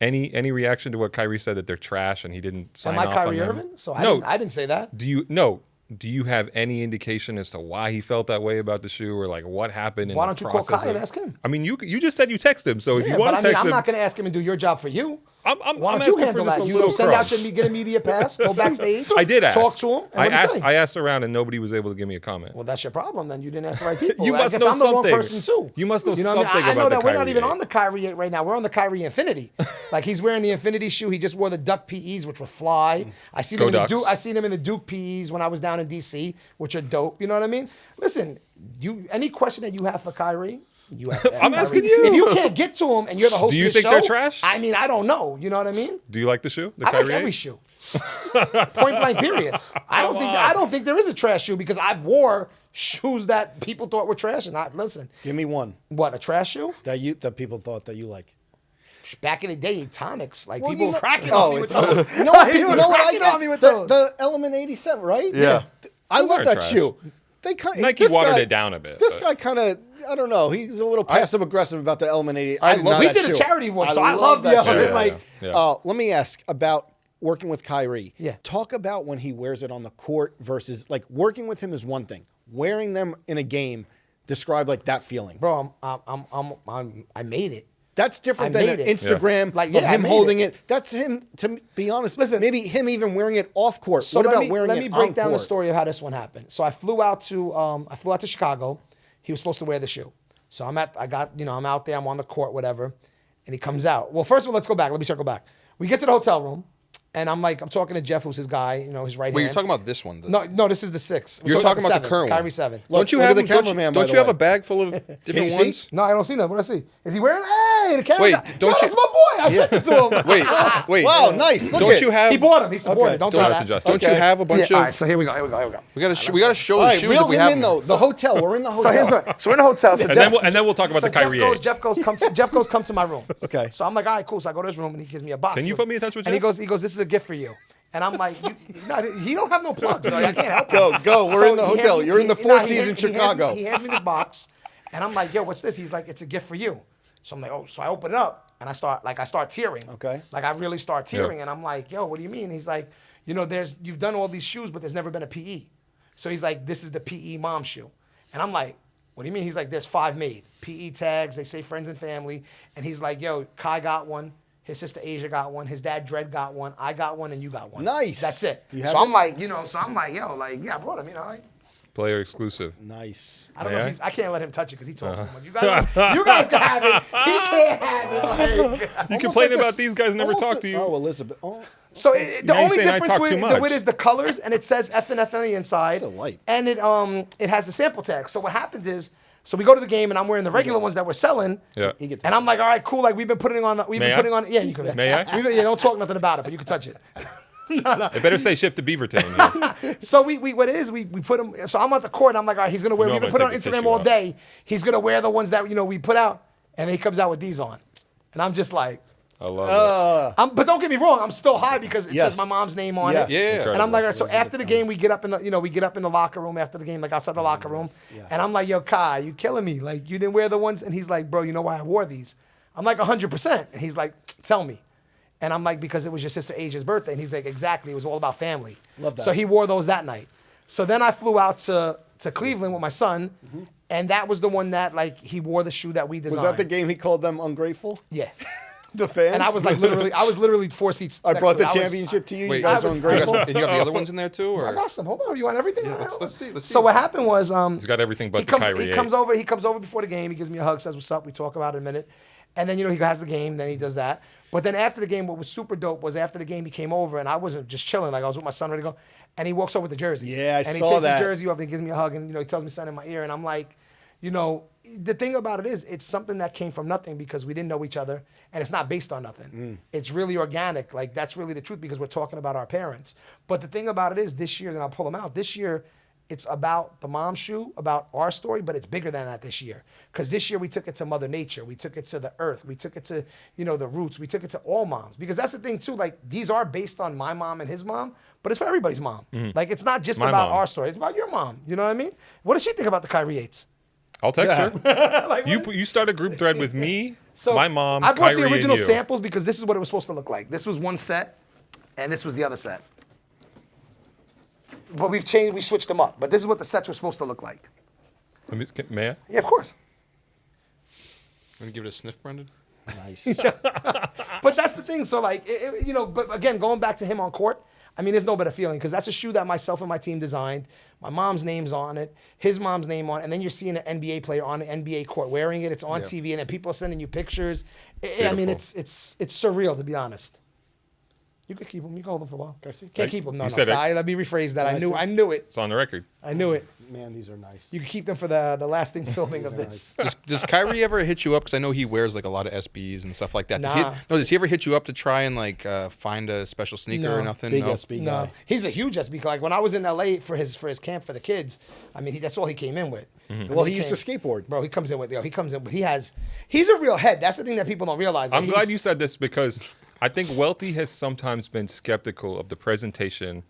Any reaction to what Kyrie said that they're trash and he didn't sign Am I off Kyrie on them? Irving? So No. I didn't say that. Do you no? do you have any indication as to why he felt that way about the shoe, or like what happened? Why in don't the you call process Kai and of- ask him? I mean, you just said you text him, so if Yeah, you want but to text I'm him, not going to ask him and do your job for you. I'm Why don't asking you for handle just that? a You little send out crumb. get a media pass, go backstage. I did ask. Talk to him. And what'd he say? I asked around, and nobody was able to give me a comment. Well, that's your problem. Then you didn't ask the right people. You I must guess know I'm the wrong something. person too. You must know what I something I know about that the we're not Kyrie even 8. on the Kyrie 8 right now. We're on the Kyrie Infinity. Like he's wearing the Infinity shoe. He just wore the Duck PEs, which were fly. I seen Go him in the Ducks. I seen him in the Duke PEs when I was down in DC, which are dope. You know what I mean? Listen, any question that you have for Kyrie. You have to ask I'm Kyrie. asking you. If you can't get to him and you're the host Do you of the think show, they're trash? I mean, I don't know. You know what I mean? Do you like the shoe? The I like Kyrie every 8? shoe. Point blank. Period. I don't think there is a trash shoe because I've wore shoes that people thought were trash and not. Listen, Give me one what a trash shoe? that people thought that you like. Back in the day, tonics like Well, people you were know- cracking Oh, on me with it's- those. You know what? People You know were what I cracking on me get? with The, those. the Element 87, right? Yeah. I love weren't that trash. shoe. They kind Nike watered it down a bit, This but- guy kind of, I don't know. He's a little passive aggressive about the Element 80. I I did love not- we that did a shoe. charity one, so I love the that Element. shoe. Like, Yeah. Let me ask about working with Kyrie. Yeah. Talk about when he wears it on the court versus like working with him is one thing. Wearing them in a game, describe like that feeling. bro, I made it. That's different I than made an it. Instagram Like, of yeah, I him made holding it. it. That's him, to be honest. Listen. Maybe him even wearing it off court. So what let about me, wearing let it me break on down the court? story of how this one happened. So I flew out to Chicago. He was supposed to wear the shoe. So I'm out there, I'm on the court, whatever. And he comes out. Well, first of all, let's go back. Let me circle back. We get to the hotel room, and I'm talking to Jeff, who's his guy, his right Wait, hand. you're talking about this one? No, this is the 6. You're talking about the current one. Kyrie 7. Don't you look have at the cameraman, by Don't the you have way. a bag full of different you see? ones? No, I don't see that. What do I see? Is he wearing? Hey, the camera. Wait, guy. don't Yo, you- that's my boy. I sent it to him. Wait. Wow, nice. Look Don't at you have? He bought him. He supported. Okay. Don't Shout try out to that. Justin. Don't you Okay. have a bunch Yeah, all of? right, so here we go. We gotta show All the right, shoes reel if we him have in them. though. The hotel. We're in the So hotel. we're in the hotel. So And then we'll talk about the Kyrie 8. Jeff goes, come to my room. Okay. So I'm like, all right, cool. So I go to his room and he gives me a box. Can you He goes- put me in touch with And Jeff? he goes, this is a gift for you. And I'm like, he don't have no plugs, so I can't help him. Go. We're in the he hotel. hands me- You're in the he- Four nah, he Seasons hands- Chicago. He hands me this box, and I'm like, yo, what's this? He's like, it's a gift for you. So I'm like, oh, so I open it up and I start tearing. Okay. Like I really start tearing, and I'm like, yo, what do you mean? He's like, you've done all these shoes, but there's never been a PE. So he's like, this is the PE mom shoe, and I'm like, what do you mean? He's like, there's 5 made PE tags. They say friends and family, and he's like, yo, Kai got one. His sister Asia got one. His dad Dred got one. I got one, and you got one. Nice. That's it. You have So I'm it? like, yo, like, yeah, I brought him. Like, Player exclusive. Nice. I don't know Yeah. if I can't let him touch it because he talks too much. You guys can have it. He can't have it. Like, You Almost complain like a about these guys never almost talk like- to you. Oh, Elizabeth. Oh, so the Now you're only saying I difference talk too with much. it is the colors, and it says FNF on the inside, It's a light. and it has the sample tag. So what happens is, so we go to the game, and I'm wearing the regular ones that we're selling. Yeah. he gets. And I'm like, all right, cool. Like we've been putting on. May I? Yeah, you can. May I? Yeah, don't talk nothing about it, but you can touch it. It better say ship to Beaverton. Yeah. So we put him. So I'm at the court. And I'm like, all right, he's gonna wear. You know We've I'm been putting on gonna take the Instagram tissue all out. day. He's gonna wear the ones that we put out, and then he comes out with these on, and I'm just like, I love but don't get me wrong, I'm still high because it Yes. says my mom's name on Yes. it. Yeah. And I'm like, all right, so after the game, we get up in the locker room after the game, like outside the locker room, and I'm like, yo, Kai, you killing me? Like you didn't wear the ones, and he's like, bro, you know why I wore these? I'm like 100%, and he's like, tell me. And I'm like, because it was your sister Asia's birthday. And he's like, exactly. It was all about family. Love that. So he wore those that night. So then I flew out to Cleveland with my son. And that was the one that, like, he wore the shoe that we Was designed. that the game he called them ungrateful? Yeah. The fans. And I was literally 4 seats. I next brought to the it. I was- championship to you. Wait, you guys I are was- ungrateful. And you have the other ones in there too, or? I got some. Hold on. You want everything? Yeah, let's see. So what happened was, He's got everything but he the comes, Kyrie he 8. comes over. He comes over before the game. He gives me a hug, says what's up. We talk about it in a minute, and then he has the game. Then he does that. But then after the game, what was super dope was after the game he came over and I wasn't just chilling, like I was with my son ready to go, and he walks over with the jersey. Yeah, I and saw he takes that. his jersey off and he gives me a hug and he tells me something in my ear and I'm like, the thing about it is it's something that came from nothing because we didn't know each other and it's not based on nothing. It's really organic. Like that's really the truth because we're talking about our parents. But the thing about it is this year, and I'll pull them out, this year it's about the mom shoe, about our story, but it's bigger than that this year. Because this year we took it to Mother Nature. We took it to the earth. We took it to, the roots. We took it to all moms. Because that's the thing too, like these are based on my mom and his mom, but it's for everybody's mom. Like it's not just My about mom. our story. It's about your mom. You know what I mean? What does she think about the Kyrie 8s? I'll text her. Like, You start a group thread with me, So my mom, I brought Kyrie, the original and you. samples because this is what it was supposed to look like. This was one set, and this was the other set. but we switched them up. But this is what the sets were supposed to look like. May I? Yeah, of course. Want to give it a sniff, Brendan? Nice. But that's the thing. So like, but again, going back to him on court, I mean, there's no better feeling because that's a shoe that myself and my team designed. My mom's name's on it, his mom's name on it, and then you're seeing an NBA player on the NBA court wearing it. It's on TV, and then people are sending you pictures. I mean, it's surreal, to be honest. You could keep them. You can hold them for a while. Can I see? Can't keep them. No, You no. said it. Let me rephrase that. I Can I knew it. It's on the record. I knew it. Man, these are nice. You can keep them for the lasting filming of this. Does Kyrie ever hit you up? Because I know he wears like a lot of SBs and stuff like that. Nah. Does he ever hit you up to try and like find a special sneaker or No. nothing? Big No. SB No, guy. he's a huge SB. Like when I was in LA for his camp for the kids, I mean, that's all he came in with. Well, he used to skateboard. Bro, he comes in with he's a real head. That's the thing that people don't realize. I'm glad you said this because I think Welty has sometimes been skeptical of the presentation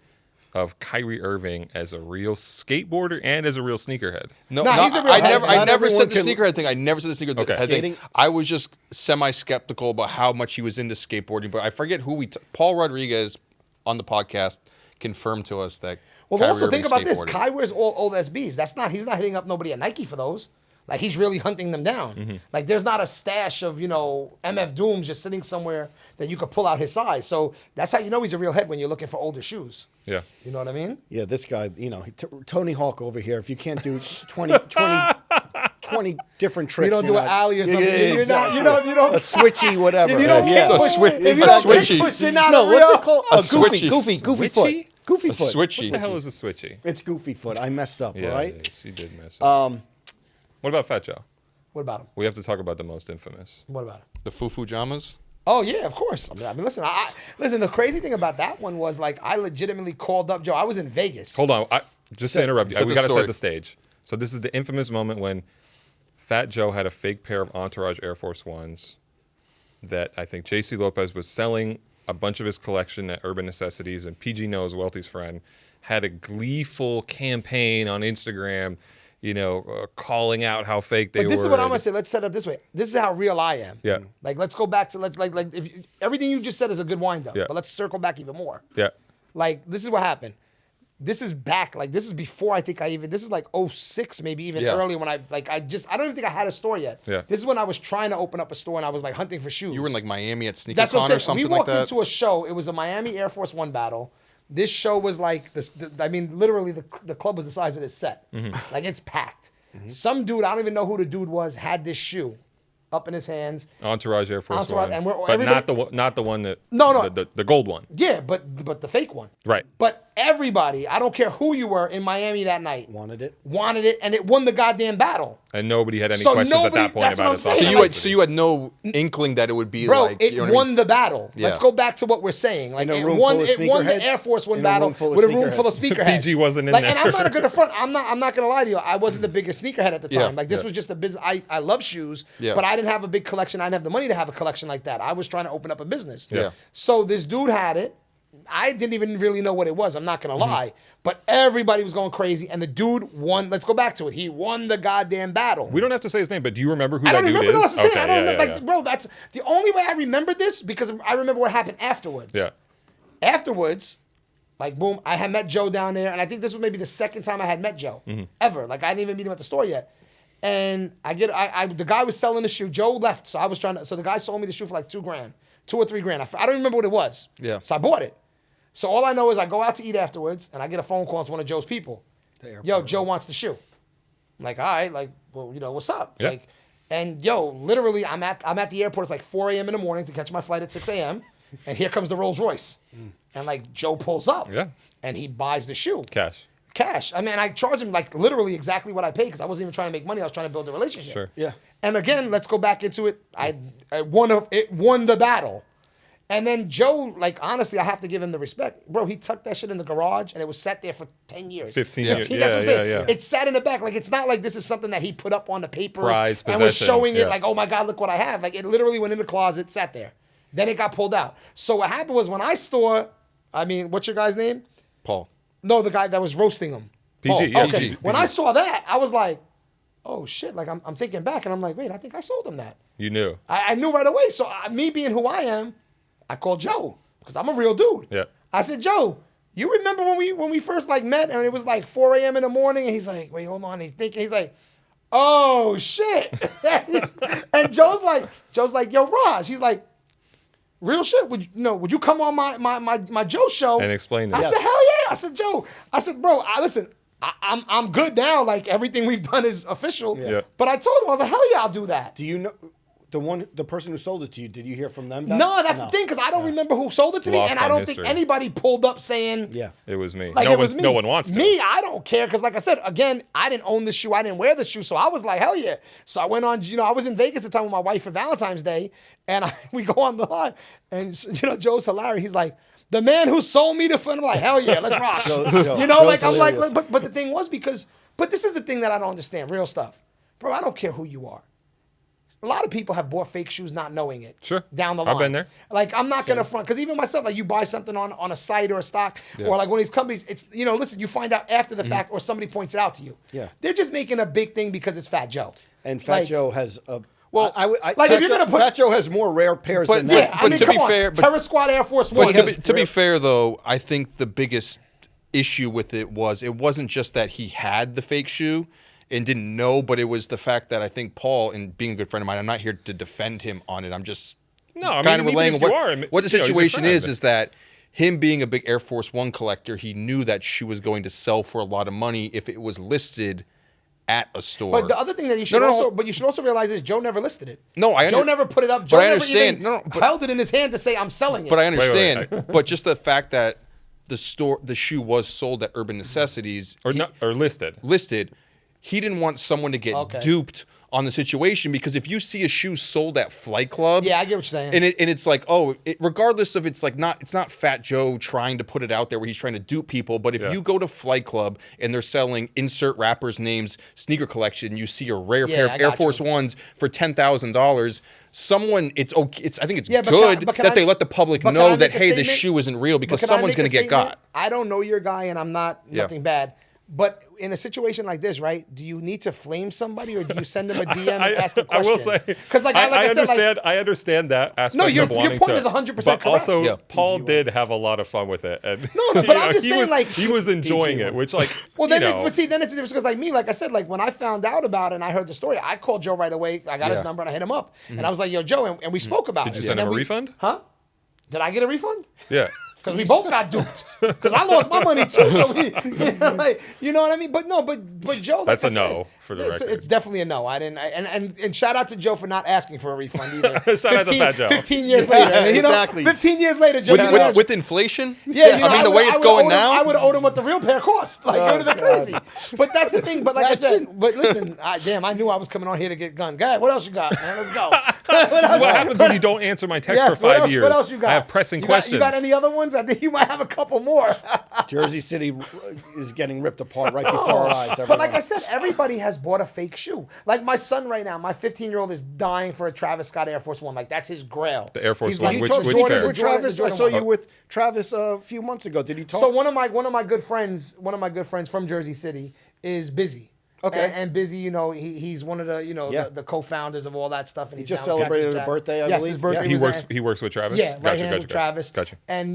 of Kyrie Irving as a real skateboarder and as a real sneakerhead. No, Nah, he's a real I head. never Not said everyone the can- sneakerhead thing. I never said the sneakerhead Okay. thing. Skating? I was just semi-skeptical about how much he was into skateboarding. But I forget who Paul Rodriguez on the podcast confirmed to us that. Well, Kyrie also Irving think about this. skateboarded. Kai wears all old SBs. He's not hitting up nobody at Nike for those. Like he's really hunting them down. Like there's not a stash of MF Dooms just sitting somewhere that you could pull out his size. So that's how you know he's a real head when you're looking for older shoes. Yeah. You know what I mean? Yeah, this guy, Tony Hawk over here. If you can't do 20 different tricks, You don't do you're an not- alley or something. Yeah, You're not, exactly. you don't a switchy, whatever. You don't yeah. kick push. So If you a don't kick switchy. push, you're not No, a what's real. it called? A Goofy switchy. foot. Switchy? Goofy A foot. switchy. What the hell is a switchy? It's goofy foot. I messed up, Yeah, right? it is. You did mess up. What about Fat Joe? What about him? We have to talk about the most infamous. What about him? The Fufu Jamas. Oh yeah, of course. I mean, listen. Listen. The crazy thing about that one was like I legitimately called up Joe. I was in Vegas. Hold on. Just to interrupt you, set we the got to story. set the stage. So this is the infamous moment when Fat Joe had a fake pair of Entourage Air Force Ones that I think JC Lopez was selling a bunch of his collection at Urban Necessities, and PG Knows, Welty's friend, had a gleeful campaign on Instagram, calling out how fake they were. But this is what I'm gonna say. Let's set it up this way. This is how real I am. Yeah. Like let's go back to everything you just said is a good wind up. Yeah. But let's circle back even more. Yeah. Like this is what happened. This is back. Like this is before I think this is like 06, maybe even Yeah. earlier when I don't even think I had a store yet. Yeah. This is when I was trying to open up a store and I was like hunting for shoes. You were in like Miami at That's what SneakerCon I'm or saying. something We like walked that. into a show. It was a Miami Air Force One battle. This show was like this. Literally, the club was the size of this set. Mm-hmm. Like it's packed. Some dude, I don't even know who the dude was, had this shoe up in his hands. Entourage Air Force Entourage, One. and we're- but everybody- not the one that No. the gold one. Yeah, but the fake one. Right. But everybody, I don't care who you were in Miami that night, Wanted it. and it won the goddamn battle. And nobody had any So questions at nobody- that point that's what about I'm its saying. So authenticity. you had no inkling that it would be Bro, like it you know what I won mean? the battle. Yeah. Let's go back to what we're saying. Like In a it room won full of the sneakerheads? Air Force One In a battle room full of with a room full of sneakerheads. sneakerheads. PG wasn't in like, there. And I'm not gonna front. I'm not gonna lie to you. I wasn't the biggest sneakerhead at the time. Yeah. Like this Yeah. was just a business. I love shoes, Yeah. but I didn't have a big collection. I didn't have the money to have a collection like that. I was trying to open up a business. Yeah. So this dude had it. I didn't even really know what it was. I'm not gonna Mm-hmm. lie, but everybody was going crazy, and the dude won. Let's go back to it. He won the goddamn battle. We don't have to say his name, but do you remember who I that don't dude remember. is? That's what I'm saying. Okay, I don't yeah, remember. yeah, yeah. Bro, that's the only way I remember this because I remember what happened afterwards. Yeah. Afterwards, like boom, I had met Joe down there, and I think this was maybe the second time I had met Joe ever. Like I didn't even meet him at the store yet. And the guy was selling the shoe. Joe left, so I was so the guy sold me the shoe for like $2,000, $2 or $3,000. I don't remember what it was. Yeah. So I bought it. So all I know is I go out to eat afterwards, and I get a phone call to one of Joe's people. Yo, Joe wants the shoe. I'm like, all right, like, well, what's up? Yeah. Like, and yo, literally, I'm at the airport. It's like 4 a.m. in the morning to catch my flight at 6 a.m. And here comes the Rolls Royce, and like Joe pulls up, Yeah. and he buys the shoe. Cash. I mean, I charged him like literally exactly what I paid because I wasn't even trying to make money. I was trying to build a relationship. Sure. Yeah. And again, let's go back into it. It won the battle. And then Joe, like honestly, I have to give him the respect, bro. He tucked that shit in the garage, and it was sat there for 10 years. 15 years. That's what I'm saying. Yeah. It sat in the back. Like it's not like this is something that he put up on the papers Prized and was possession, showing it yeah. like, oh my God, look what I have. Like it literally went in the closet, sat there. Then it got pulled out. So what happened was when I what's your guy's name? Paul. No, the guy that was roasting him. PG. Yeah. Okay. PG. When I saw that, I was like, oh shit. Like I'm thinking back and I'm like, wait, I think I sold him that. You knew. I knew right away. So me being who I am, I called Joe because I'm a real dude. Yeah. I said, Joe, You remember when we first like met and it was like 4 a.m. in the morning and he's like, wait, hold on. He's thinking, he's like, oh shit. And Joe's like, yo, Raj. He's like, real shit. Would you come on my Joe show and explain it? I said, hell yeah. I said, Joe. I said, bro, listen. I'm good now. Like everything we've done is official. Yeah. But I told him, I was like, hell yeah, I'll do that. Do you know the person who sold it to you? Did you hear from them? No, that's the thing, because I don't remember who sold it to me, Lost and I on don't history. think anybody pulled up saying, Yeah. It was me. like, No one wants to. Me, I don't care, because like I said, again, I didn't own the shoe, I didn't wear the shoe, so I was like, hell yeah. So I went on, I was in Vegas at the time with my wife for Valentine's Day, and we go on the line, and Joe's hilarious. He's like, the man who sold me the phone, I'm like, hell yeah, let's rock. Joe's I'm like, hilarious. but the thing was but this is the thing that I don't understand, real stuff. Bro, I don't care who you are. A lot of people have bought fake shoes not knowing it. Sure. Down the line. I've been there. Like, I'm not going to front, because even myself, like, you buy something on a site or a stock, or like one of these companies, it's, listen, you find out after the fact, or somebody points it out to you. Yeah. They're just making a big thing because it's Fat Joe. And Fat Joe has a. Well, Like if you're gonna put- Fat Joe has more rare pairs But- than yeah, that. I mean, to come be on. fair- Terror Squad Air Force One. But to be fair, though, I think the biggest issue with it wasn't just that he had the fake shoe and didn't know, but it was the fact that I think Paul, and being a good friend of mine, I'm not here to defend him on it. I'm just I kind of mean, relaying even if you are, what the he's your situation friend. is that him being a big Air Force One collector, he knew that shoe was going to sell for a lot of money if it was listed at a store. But the other thing that you should also realize is Joe never listed it. No, Joe never put it up. Joe but I never understand. even But held it in his hand to say, I'm selling it. I understand. wait. But just the fact that the shoe was sold at Urban Necessities or listed. He didn't want someone to get duped on the situation, because if you see a shoe sold at Flight Club, Yeah, I get what you're saying. and it's like, regardless of it's not Fat Joe trying to put it out there where he's trying to dupe people, but if you go to Flight Club and they're selling insert rappers' names sneaker collection, you see a rare pair of Air Force Ones for $10,000. Someone, I think it's good that they let the public know that, hey, this shoe isn't real, because someone's going to get got. I don't know your guy, and I'm nothing bad. But in a situation like this, right? Do you need to flame somebody, or do you send them a DM and ask a question? I will say, because I understand that aspect. No, your of wanting point to, is 100% but correct. Also, Paul did have a lot of fun with it. And, No, but I'm just saying, he was enjoying it, which then it's a difference, because like me, like I said, like when I found out about it and I heard the story, I called Joe right away. I got his number and I hit him up, and I was like, "Yo, Joe," and we spoke about it. Did you send him a refund? Huh? Did I get a refund? Yeah. Because we both got duped. Because I lost my money too. So you know what I mean? But no, but Joe. That's like a no for the record. It's definitely a no. I didn't. And shout out to Joe for not asking for a refund either. Shout out to Fat Joe. 15 years later, exactly. 15 years later, Joe. With inflation, Yeah, I mean the way it's going now, I would have owed him what the real pair cost. Like it would have been crazy. But that's the thing. But like I said, but listen, I knew I was coming on here to get gunned. Go ahead, what else you got, man? Let's go. This is what happens when you don't answer my text for 5 years. What else you got? I have pressing questions. You got any other ones? I think you might have a couple more. Jersey City is getting ripped apart right before our eyes. But like I said, everybody has bought a fake shoe. Like my son right now, my 15-year-old is dying for a Travis Scott Air Force One. Like that's his grail. The Air Force He's One, like, which Jordans pair? with Travis. The I Jordan saw one. you with Travis a few months ago. Did you talk? So one of my good friends from Jersey City is Busy. Okay. And Busy, he's one of the the co-founders of all that stuff. And He he's just down in celebrated Cactus his Jack. birthday, I yes, believe. his birthday. Yeah. was He works with Travis. Yeah, right hand with Travis. Gotcha. And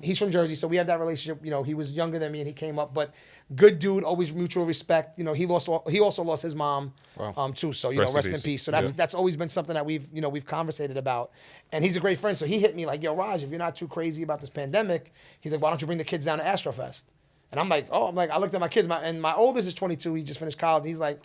he's from Jersey, so we have that relationship. He was younger than me, and he came up, but good dude, always mutual respect. He also lost his mom, too. So rest in peace. So that's always been something that we've conversated about. And he's a great friend. So he hit me like, "Yo, Raj, if you're not too crazy about this pandemic," he's like, "Why don't you bring the kids down to Astrofest?" And I'm like, I looked at my kids, and my oldest is 22. He just finished college. He's like,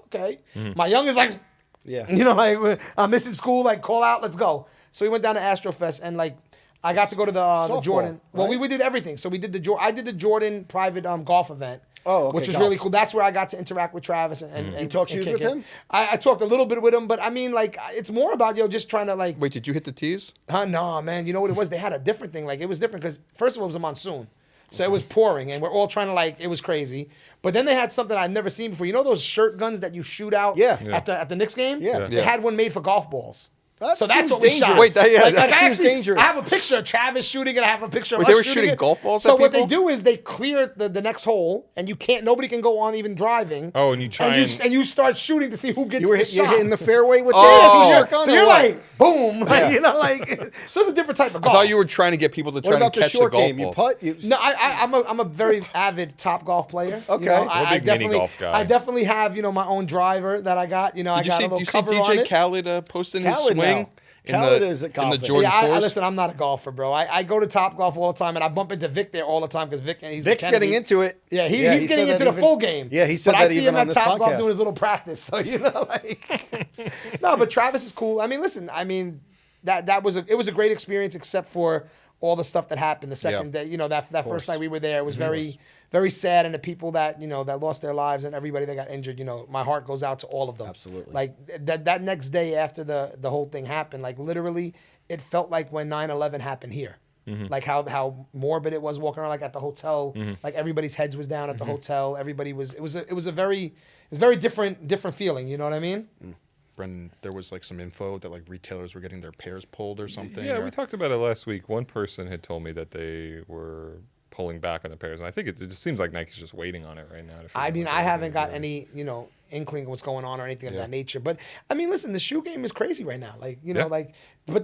okay. My youngest like, like I'm missing school. Like, call out, let's go. So we went down to Astrofest, and like, I got to go to the Jordan. Well, we did everything. So we did I did the Jordan private golf event. Oh, okay, which was golf. really cool. That's where I got to interact with Travis and You talked shoes with him? I talked a little bit with him, but I mean, like, it's more about just trying to like. Wait, did you hit the tees? No, man. You know what it was? They had a different thing. Like, it was different because first of all, it was a monsoon. So it was pouring, and we're all trying to it was crazy. But then they had something I'd never seen before. You know those shirt guns that you shoot out at the Knicks game? Yeah. They had one made for golf balls. That So that's seems what we dangerous. shot. Wait, that- yeah, like, that I seems actually, dangerous. I have a picture of Travis shooting it. I have a picture of Wait, us they were shooting shooting it. golf balls So at what they people? do is they clear the next hole, and nobody can go on even driving. Oh, and you try and you start shooting to see who gets You were the you're shot. hitting the fairway with Yeah, Oh. the so t-shirt on, so or you're what? like, boom, like, you know, like, so it's a different type of I golf. thought you were trying to get people to What try and about the catch the short golf game? You ball. putt? You, No, I'm a very avid top golf player. Okay. You know, You're a I big mini definitely golf guy. I definitely have my own driver that I got. You know, I Did you got see, a little do you see cover on DJ it. Khaled posting his Khaled swing now. Khaled is a in the golfer. Jordan Yeah, 4s? listen, I'm not a golfer, bro. I go to Top Golf all the time, and I bump into Vic there all the time because Vic, he's Vic's with getting Kennedy. into it. Yeah, he he's getting said into that the full game. Yeah, he said but that I see even him on at this Top Golf podcast. doing his little practice. So like, no, but Travis is cool. I mean, listen, it was a great experience, except for all the stuff that happened the second day. You know, that first night we were there, it was very, very sad, and the people that that lost their lives and everybody that got injured. You know, my heart goes out to all of them. Absolutely. Like that next day after the whole thing happened, like literally, it felt like when 9/11 happened here. Like how morbid it was walking around like at the hotel, like everybody's heads was down at the hotel. Everybody was. It was a very different feeling. You know what I mean? Brendan, there was like some info that like retailers were getting their pairs pulled or something. Yeah, or- we talked about it last week. One person had told me that they were pulling back on the pairs, and I think it just seems like Nike's just waiting on it right now. To I figure mean, out what I they're haven't gonna got do. any, inkling of what's going on or anything of that nature. But I mean, listen, the shoe game is crazy right now. Like, Yeah. like, but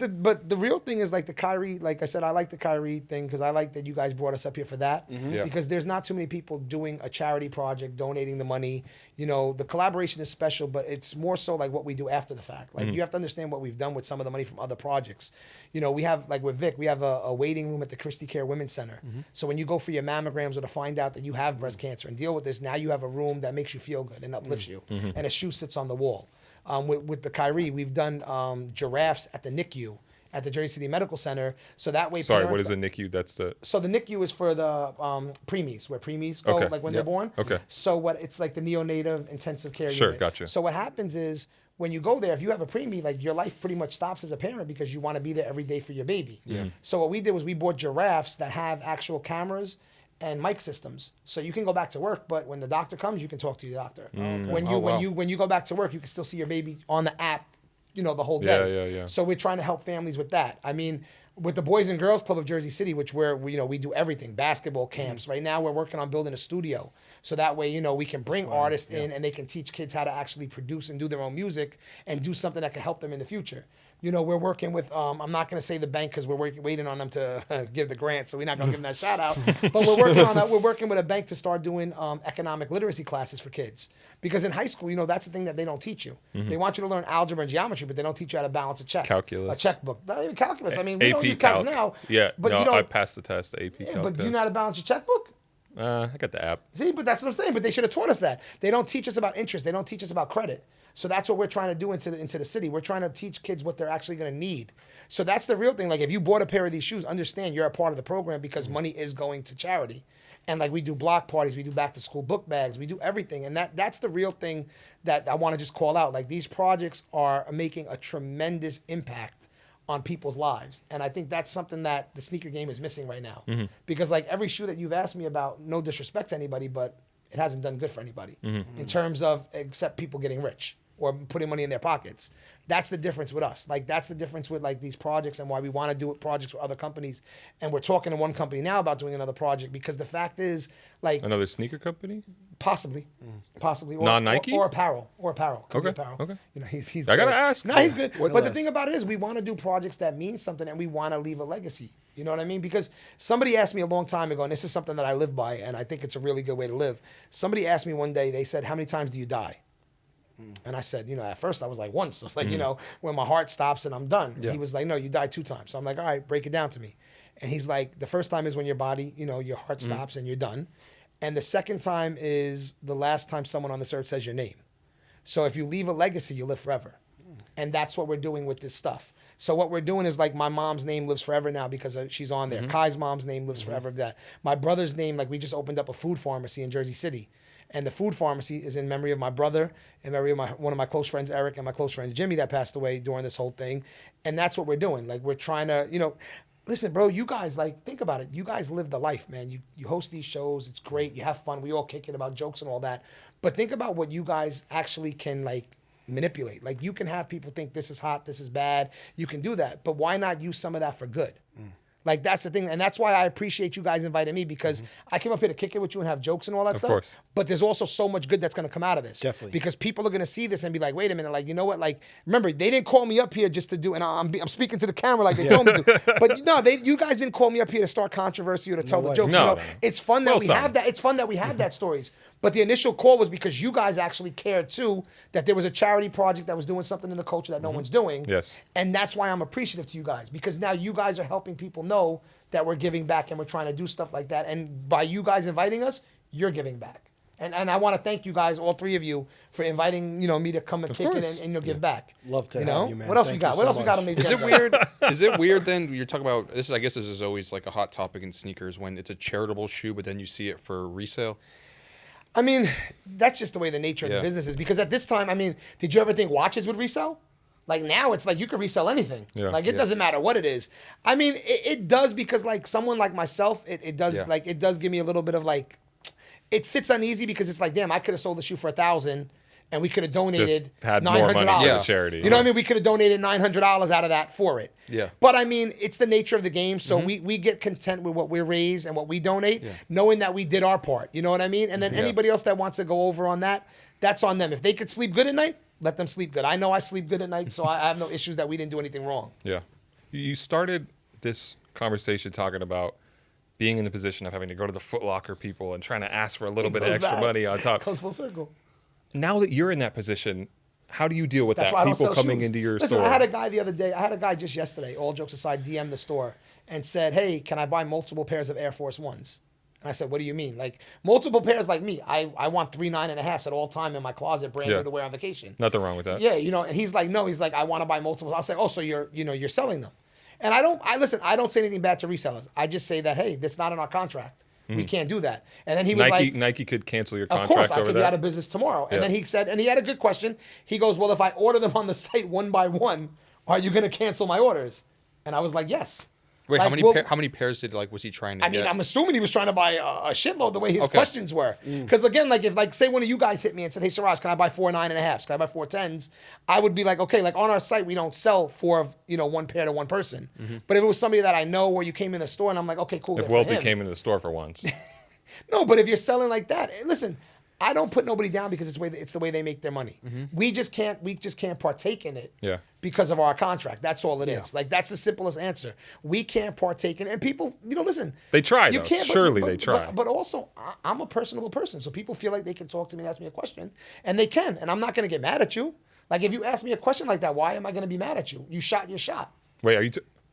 the real thing is like the Kyrie. Like I said, I like the Kyrie thing because I like that you guys brought us up here for that. Yeah. Because there's not too many people doing a charity project, donating the money. The collaboration is special, but it's more so like what we do after the fact. Like you have to understand what we've done with some of the money from other projects. We have like with Vic, we have a waiting room at the Christie Care Women's Center. So when you go for your mammograms or to find out that you have breast cancer and deal with this, now you have a room that makes you feel good and uplifts you, and a shoe sits on the wall. With the Kyrie, we've done giraffes at the NICU at the Jersey City Medical Center, so that way. Sorry, what parents- is the NICU? That's the. So the NICU is for the preemies, where preemies go, Okay. like when they're born. Okay. So it's like the neonatal intensive care Sure, unit. gotcha. So what happens is when you go there, if you have a preemie, like your life pretty much stops as a parent because you want to be there every day for your baby. Yeah. So what we did was we bought giraffes that have actual cameras and mic systems, so you can go back to work. But when the doctor comes, you can talk to your doctor. When you Oh, wow. when you go back to work, you can still see your baby on the app, the whole day. Yeah. So we're trying to help families with that. I mean, with the Boys and Girls Club of Jersey City, which we do everything, basketball camps. Right now, we're working on building a studio, so that way we can bring artists in and they can teach kids how to actually produce and do their own music and do something that can help them in the future. We're working with, I'm not going to say the bank because we're waiting on them to give the grant, so we're not going to give them that shout out. But we're working on that. We're working with a bank to start doing economic literacy classes for kids. Because in high school, that's the thing that they don't teach you. They want you to learn algebra and geometry, but they don't teach you how to balance a check. Calculus. A checkbook. Not even calculus. I mean, we AP don't use calcs Calc. now. Yeah, But no, you don't, I passed the test, the AP yeah, Calc but do you test. know how to balance your checkbook? I got the app. See, but that's what I'm saying. But they should have taught us that. They don't teach us about interest. They don't teach us about credit. So that's what we're trying to do into the city. We're trying to teach kids what they're actually going to need. So that's the real thing. Like if you bought a pair of these shoes, understand you're a part of the program because money is going to charity. And like we do block parties, we do back to school book bags, we do everything. And that's the real thing that I want to just call out. Like these projects are making a tremendous impact on people's lives. And I think that's something that the sneaker game is missing right now. Because like every shoe that you've asked me about, no disrespect to anybody, but it hasn't done good for anybody in terms of except people getting rich or putting money in their pockets. That's the difference with us. Like that's the difference with like these projects and why we want to do projects with other companies. And we're talking to one company now about doing another project because the fact is like Another sneaker company? possibly, or, Non-Nike? or apparel, Could be Okay, apparel. okay. He's. I gotta good. ask. No, he's good. What but the list? thing about it is, we want to do projects that mean something, and we want to leave a legacy. You know what I mean? Because somebody asked me a long time ago, and this is something that I live by, and I think it's a really good way to live. Somebody asked me one day. They said, "How many times do you die?" And I said, at first I was like, once. I was like, when my heart stops and I'm done. He was like, no, you die 2 times. So I'm like, all right, break it down to me. And he's like, the first time is when your body, your heart stops and you're done. And the second time is the last time someone on this earth says your name. So if you leave a legacy, you live forever. And that's what we're doing with this stuff. So what we're doing is like my mom's name lives forever now because she's on there. Kai's mom's name lives forever. That my brother's name, like we just opened up a food pharmacy in Jersey City. And the food pharmacy is in memory of my brother, in memory of one of my close friends, Eric, and my close friend, Jimmy, that passed away during this whole thing. And that's what we're doing. Like we're trying to, listen, bro, you guys, like, think about it. You guys live the life, man. You host these shows. It's great. You have fun. We all kick it about jokes and all that. But think about what you guys actually can, like, manipulate. Like you can have people think this is hot, this is bad. You can do that, but why not use some of that for good? Like that's the thing, and that's why I appreciate you guys inviting me because I came up here to kick it with you and have jokes and all that stuff. course. But there's also so much good that's going to come out of this. Definitely. Because people are going to see this and be like, wait a minute, like you know what? Like remember, they didn't call me up here just to do, and I'm speaking to the camera like they told me to. But no, you guys didn't call me up here to start controversy or to tell the way. jokes. No, you know, no. it's fun that Well we done. have that. It's fun that we have that stories. But the initial call was because you guys actually cared too that there was a charity project that was doing something in the culture that no one's doing. Yes. And that's why I'm appreciative to you guys because now you guys are helping people know that we're giving back and we're trying to do stuff like that. And by you guys inviting us, you're giving back. And I want to thank you guys, all three of you, for inviting me to come and kick it course. and give back. Love to you have know? you, man. What else Thank we got? you What so else we got much. on the Is it agenda? weird? Is it weird then? You're talking about this. I guess this is always like a hot topic in sneakers when it's a charitable shoe, but then you see it for resale. I mean, that's just the way the nature of the Yeah. business is. Because at this time, I mean, did you ever think watches would resell? Like now, it's like you can resell anything. Yeah. Like it Yeah. doesn't matter what it is. I mean, it does because like someone like myself, it does Yeah. like it does give me a little bit of like, it sits uneasy because it's like, damn, I could have sold the shoe for $1,000 and we could have donated Just had more $900. money for Yeah. the charity. You know what I mean? We could have donated $900 out of that for it. Yeah. But I mean, it's the nature of the game. So we get content with what we raise and what we donate, knowing that we did our part. You know what I mean? And then anybody else that wants to go over on that, that's on them. If they could sleep good at night, let them sleep good. I know I sleep good at night, so I have no issues that we didn't do anything wrong. Yeah. You started this conversation talking about being in the position of having to go to the Foot Locker people and trying to ask for a little bit of Goes extra back. money on top. Goes full circle. Now that you're in that position, how do you deal with That's that? why I don't People sell coming shoes. into your Listen, store. I had a guy the other day. I had a guy just yesterday, all jokes aside, DM the store and said, hey, can I buy multiple pairs of Air Force Ones? And I said, what do you mean? Like multiple pairs like me. I want 3 9.5s at all time in my closet, brand new Yeah. to wear on vacation. Nothing wrong with that. Yeah, you know, and he's like, no, he's like, I want to buy multiple. I'll say, oh, so you're selling them. And I don't say anything bad to resellers. I just say that, hey, that's not in our contract. We can't do that. And then he was like, Nike could cancel your of contract course, I over could that. be out of business tomorrow. And Yeah. then he said, and he had a good question. He goes, well, if I order them on the site one by one, are you going to cancel my orders? And I was like, yes. Wait, Like, how many pairs was he trying to I mean, get? I'm assuming he was trying to buy a shitload the way his Okay. questions were. Because again, like if like say one of you guys hit me and said, hey, Suraj, can I buy 4 9.5s? Can I buy 4 10s? I would be like, okay, like on our site, we don't sell 4 of, one pair to one person. But if it was somebody that I know or you came in the store and I'm like, okay, cool. If good for Welty him. came into the store for once. No, but if you're selling like that, listen, I don't put nobody down because it's the way they make their money. We just can't partake in it Yeah. because of our contract. That's all it is. Like that's the simplest answer. We can't partake in it. And people, listen. They try, You though. can't, Surely they try. But also, I'm a personable person, so people feel like they can talk to me and ask me a question, and they can, and I'm not going to get mad at you. Like if you ask me a question like that, why am I going to be mad at you? You shot your shot. Wait, are you...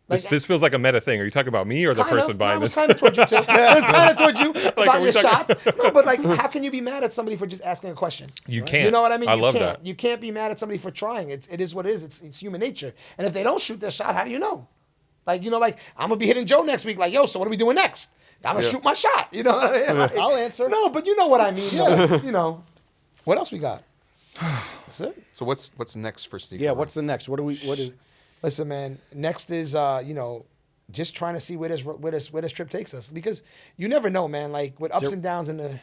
Like- this feels like a meta thing. Are you talking about me or the Kind person of. buying No, it was this? kind of towards you too. It was kind of towards you about are we your talking- shots. No, but like, how can you be mad at somebody for just asking a question? You can't. You know what I mean? I You love can't. that. You can't be mad at somebody for trying. It is what it is. It's human nature. And if they don't shoot their shot, how do you know? Like, like I'm gonna be hitting Joe next week. Like, yo, so what are we doing next? I'm gonna shoot my shot. You know what I mean? Like, I'll answer. No, but you know what I mean. Yeah. What else we got? That's it. So what's next for sneaker? Yeah, World? what's the next? What do Listen, man. Next is just trying to see where this trip takes us because you never know, man. Like with ups there and downs in the.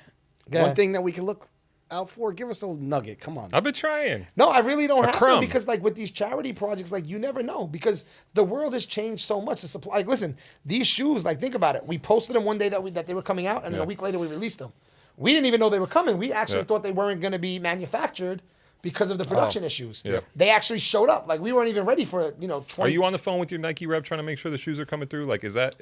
Go one ahead. thing that we can look out for? Give us a little nugget. Come on. I've been trying. No, I really don't have to crumb. because like with these charity projects, like you never know because the world has changed so much. The supply, like listen, these shoes, like think about it. We posted them one day that they were coming out, and then a week later we released them. We didn't even know they were coming. We actually thought they weren't going to be manufactured because of the production issues. Yeah. They actually showed up. Like we weren't even ready for 20. Are you on the phone with your Nike rep trying to make sure the shoes are coming through? Like, is that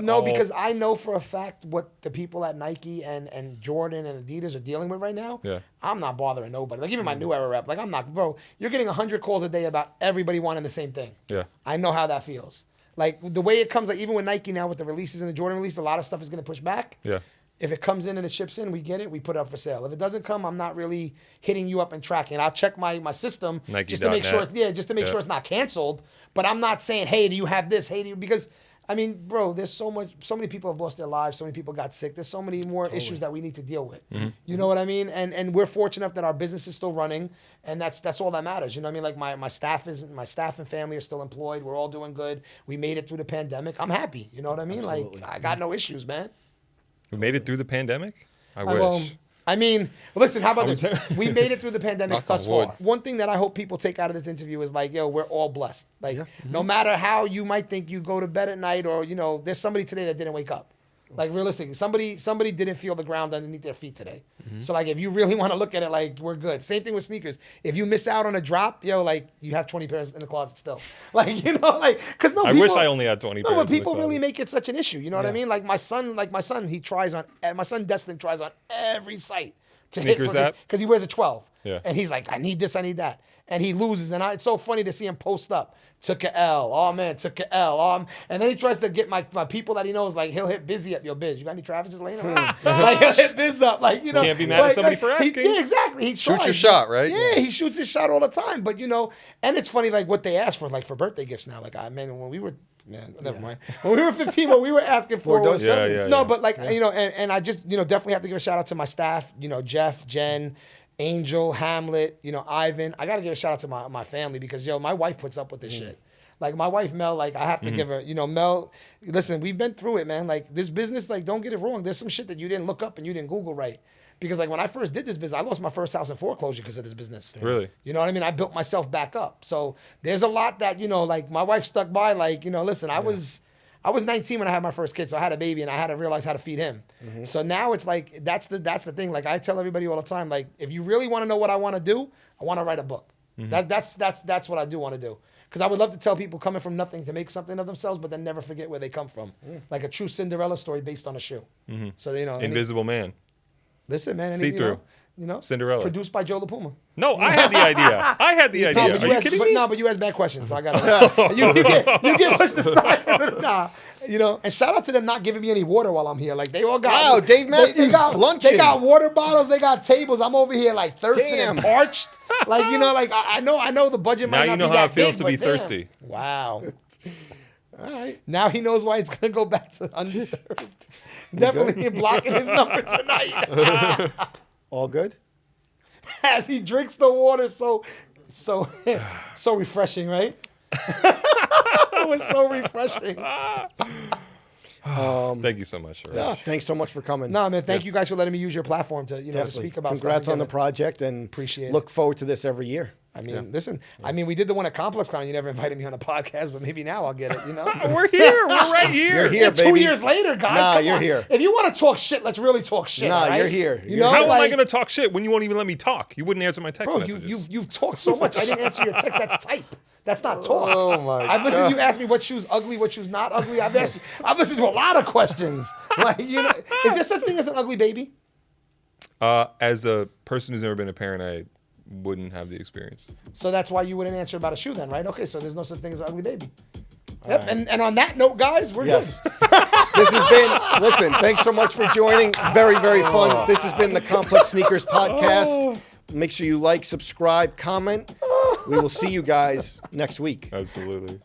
No, all- because I know for a fact what the people at Nike and Jordan and Adidas are dealing with right now. Yeah. I'm not bothering nobody. Like even my new era rep, like I'm not, bro. You're getting 100 calls a day about everybody wanting the same thing. Yeah. I know how that feels. Like the way it comes, like even with Nike now with the releases and the Jordan release, a lot of stuff is going to push back. Yeah. If it comes in and it ships in, we get it, we put it up for sale. If it doesn't come, I'm not really hitting you up and tracking. I'll check my system just to make sure Nike.net. sure it's not canceled. But I'm not saying, hey, do you have this? Hey, do you, because I mean, bro, there's so many people have lost their lives, so many people got sick. There's so many more issues that we need to deal with. You know what I mean? And we're fortunate enough that our business is still running, and that's all that matters. You know what I mean? Like my staff and family are still employed. We're all doing good. We made it through the pandemic. I'm happy. You know what I mean? Absolutely. Like I got no issues, man. We made it through the pandemic? I wish. Well, I mean, listen, how about this? We made it through the pandemic Knock on thus far. wood. One thing that I hope people take out of this interview is like, yo, we're all blessed. Like, no matter how you might think you go to bed at night or, there's somebody today that didn't wake up. Like, realistically, somebody didn't feel the ground underneath their feet today. So, like, if you really want to look at it, like, we're good. Same thing with sneakers. If you miss out on a drop, yo, like, you have 20 pairs in the closet still. Like, because I wish I only had 20 pairs. No, but in the people really closet. make it such an issue. You know what I mean? Like, my son, he tries on, my son Destin tries on every site to Sneakers hit app? because he wears a 12. Yeah. And he's like, I need this, I need that. And he loses. And it's so funny to see him post up. Took a L. Oh, man, took a L. And then he tries to get my people that he knows, like, he'll hit Busy up. Yo, Biz, you got any Travis's laying around? Like, he'll hit Biz up. Like, Can't be mad at somebody for asking. Yeah, exactly. He Shoot tries. your shot, right? Yeah, he shoots his shot all the time. But, and it's funny, like, what they ask for, like, for birthday gifts now. Like, when we were... Man, never mind. When we were 15, what we were asking for was... Yeah. But, like, and I just, definitely have to give a shout out to my staff, Jeff, Jen, Angel, Hamlet, Ivan. I got to give a shout out to my family because, my wife puts up with this shit. Like, my wife, Mel, like, I have to give her, Mel, listen, we've been through it, man. Like, this business, like, don't get it wrong. There's some shit that you didn't look up and you didn't Google right. Because, like, when I first did this business, I lost my first house in foreclosure because of this business. Really? You know what I mean? I built myself back up. So there's a lot that, like, my wife stuck by. Like, listen, I was 19 when I had my first kid, so I had a baby and I had to realize how to feed him. So now it's like, that's the thing. Like, I tell everybody all the time, like, if you really want to know what I want to do, I want to write a book. That's what I do want to do. Because I would love to tell people coming from nothing to make something of themselves, but then never forget where they come from. Like a true Cinderella story based on a shoe. So, Invisible Man. Listen, man. See-through. Cinderella. Produced by Joe La Puma. No, I had the idea. No, Are you kidding me? No, but you asked bad questions, so I got to. You give us the side. Nah, and shout out to them not giving me any water while I'm here. Like, they all got. Wow, Dave Matthews lunching. They got water bottles. They got tables. I'm over here like thirsty and parched. Like, like I know the budget Now might you not know be how that it feels big, to be but damn. thirsty. Wow. All right. Now he knows why it's gonna go back to undisturbed. Definitely blocking his number tonight. All good? As he drinks the water, so refreshing, right? It was so refreshing. Thank you so much, Suraj. Yeah, thanks so much for coming. No, man, thank you guys for letting me use your platform to, to Definitely. speak about Congrats stuff on the together. project and Appreciate it. look forward to this every year. I mean, listen, we did the one at ComplexCon. You never invited me on the podcast, but maybe now I'll get it, We're here. We're right here. You're here, Yeah, baby. 2 years later, guys. Nah, come you're on. here. If you want to talk shit, let's really talk shit. Nah, all right? you're here. You You're know, How am I like, going to talk shit when you won't even let me talk? You wouldn't answer my text bro, messages. you've talked so much. I didn't answer your text. That's type. That's not talk. Oh, my I've listened to you ask me what shoe's ugly, what shoe's not ugly. I've listened to a lot of questions. Like, is there such thing as an ugly baby? As a person who's never been a parent, I wouldn't have the experience. So that's why you wouldn't answer about a shoe then, right? Okay, so there's no such thing as an ugly baby. Yep. And on that note, guys, we're Yes. good. This has been, listen, thanks so much for joining. Very, very fun. This has been the Complex Sneakers Podcast. Make sure you like, subscribe, comment. We will see you guys next week. Absolutely.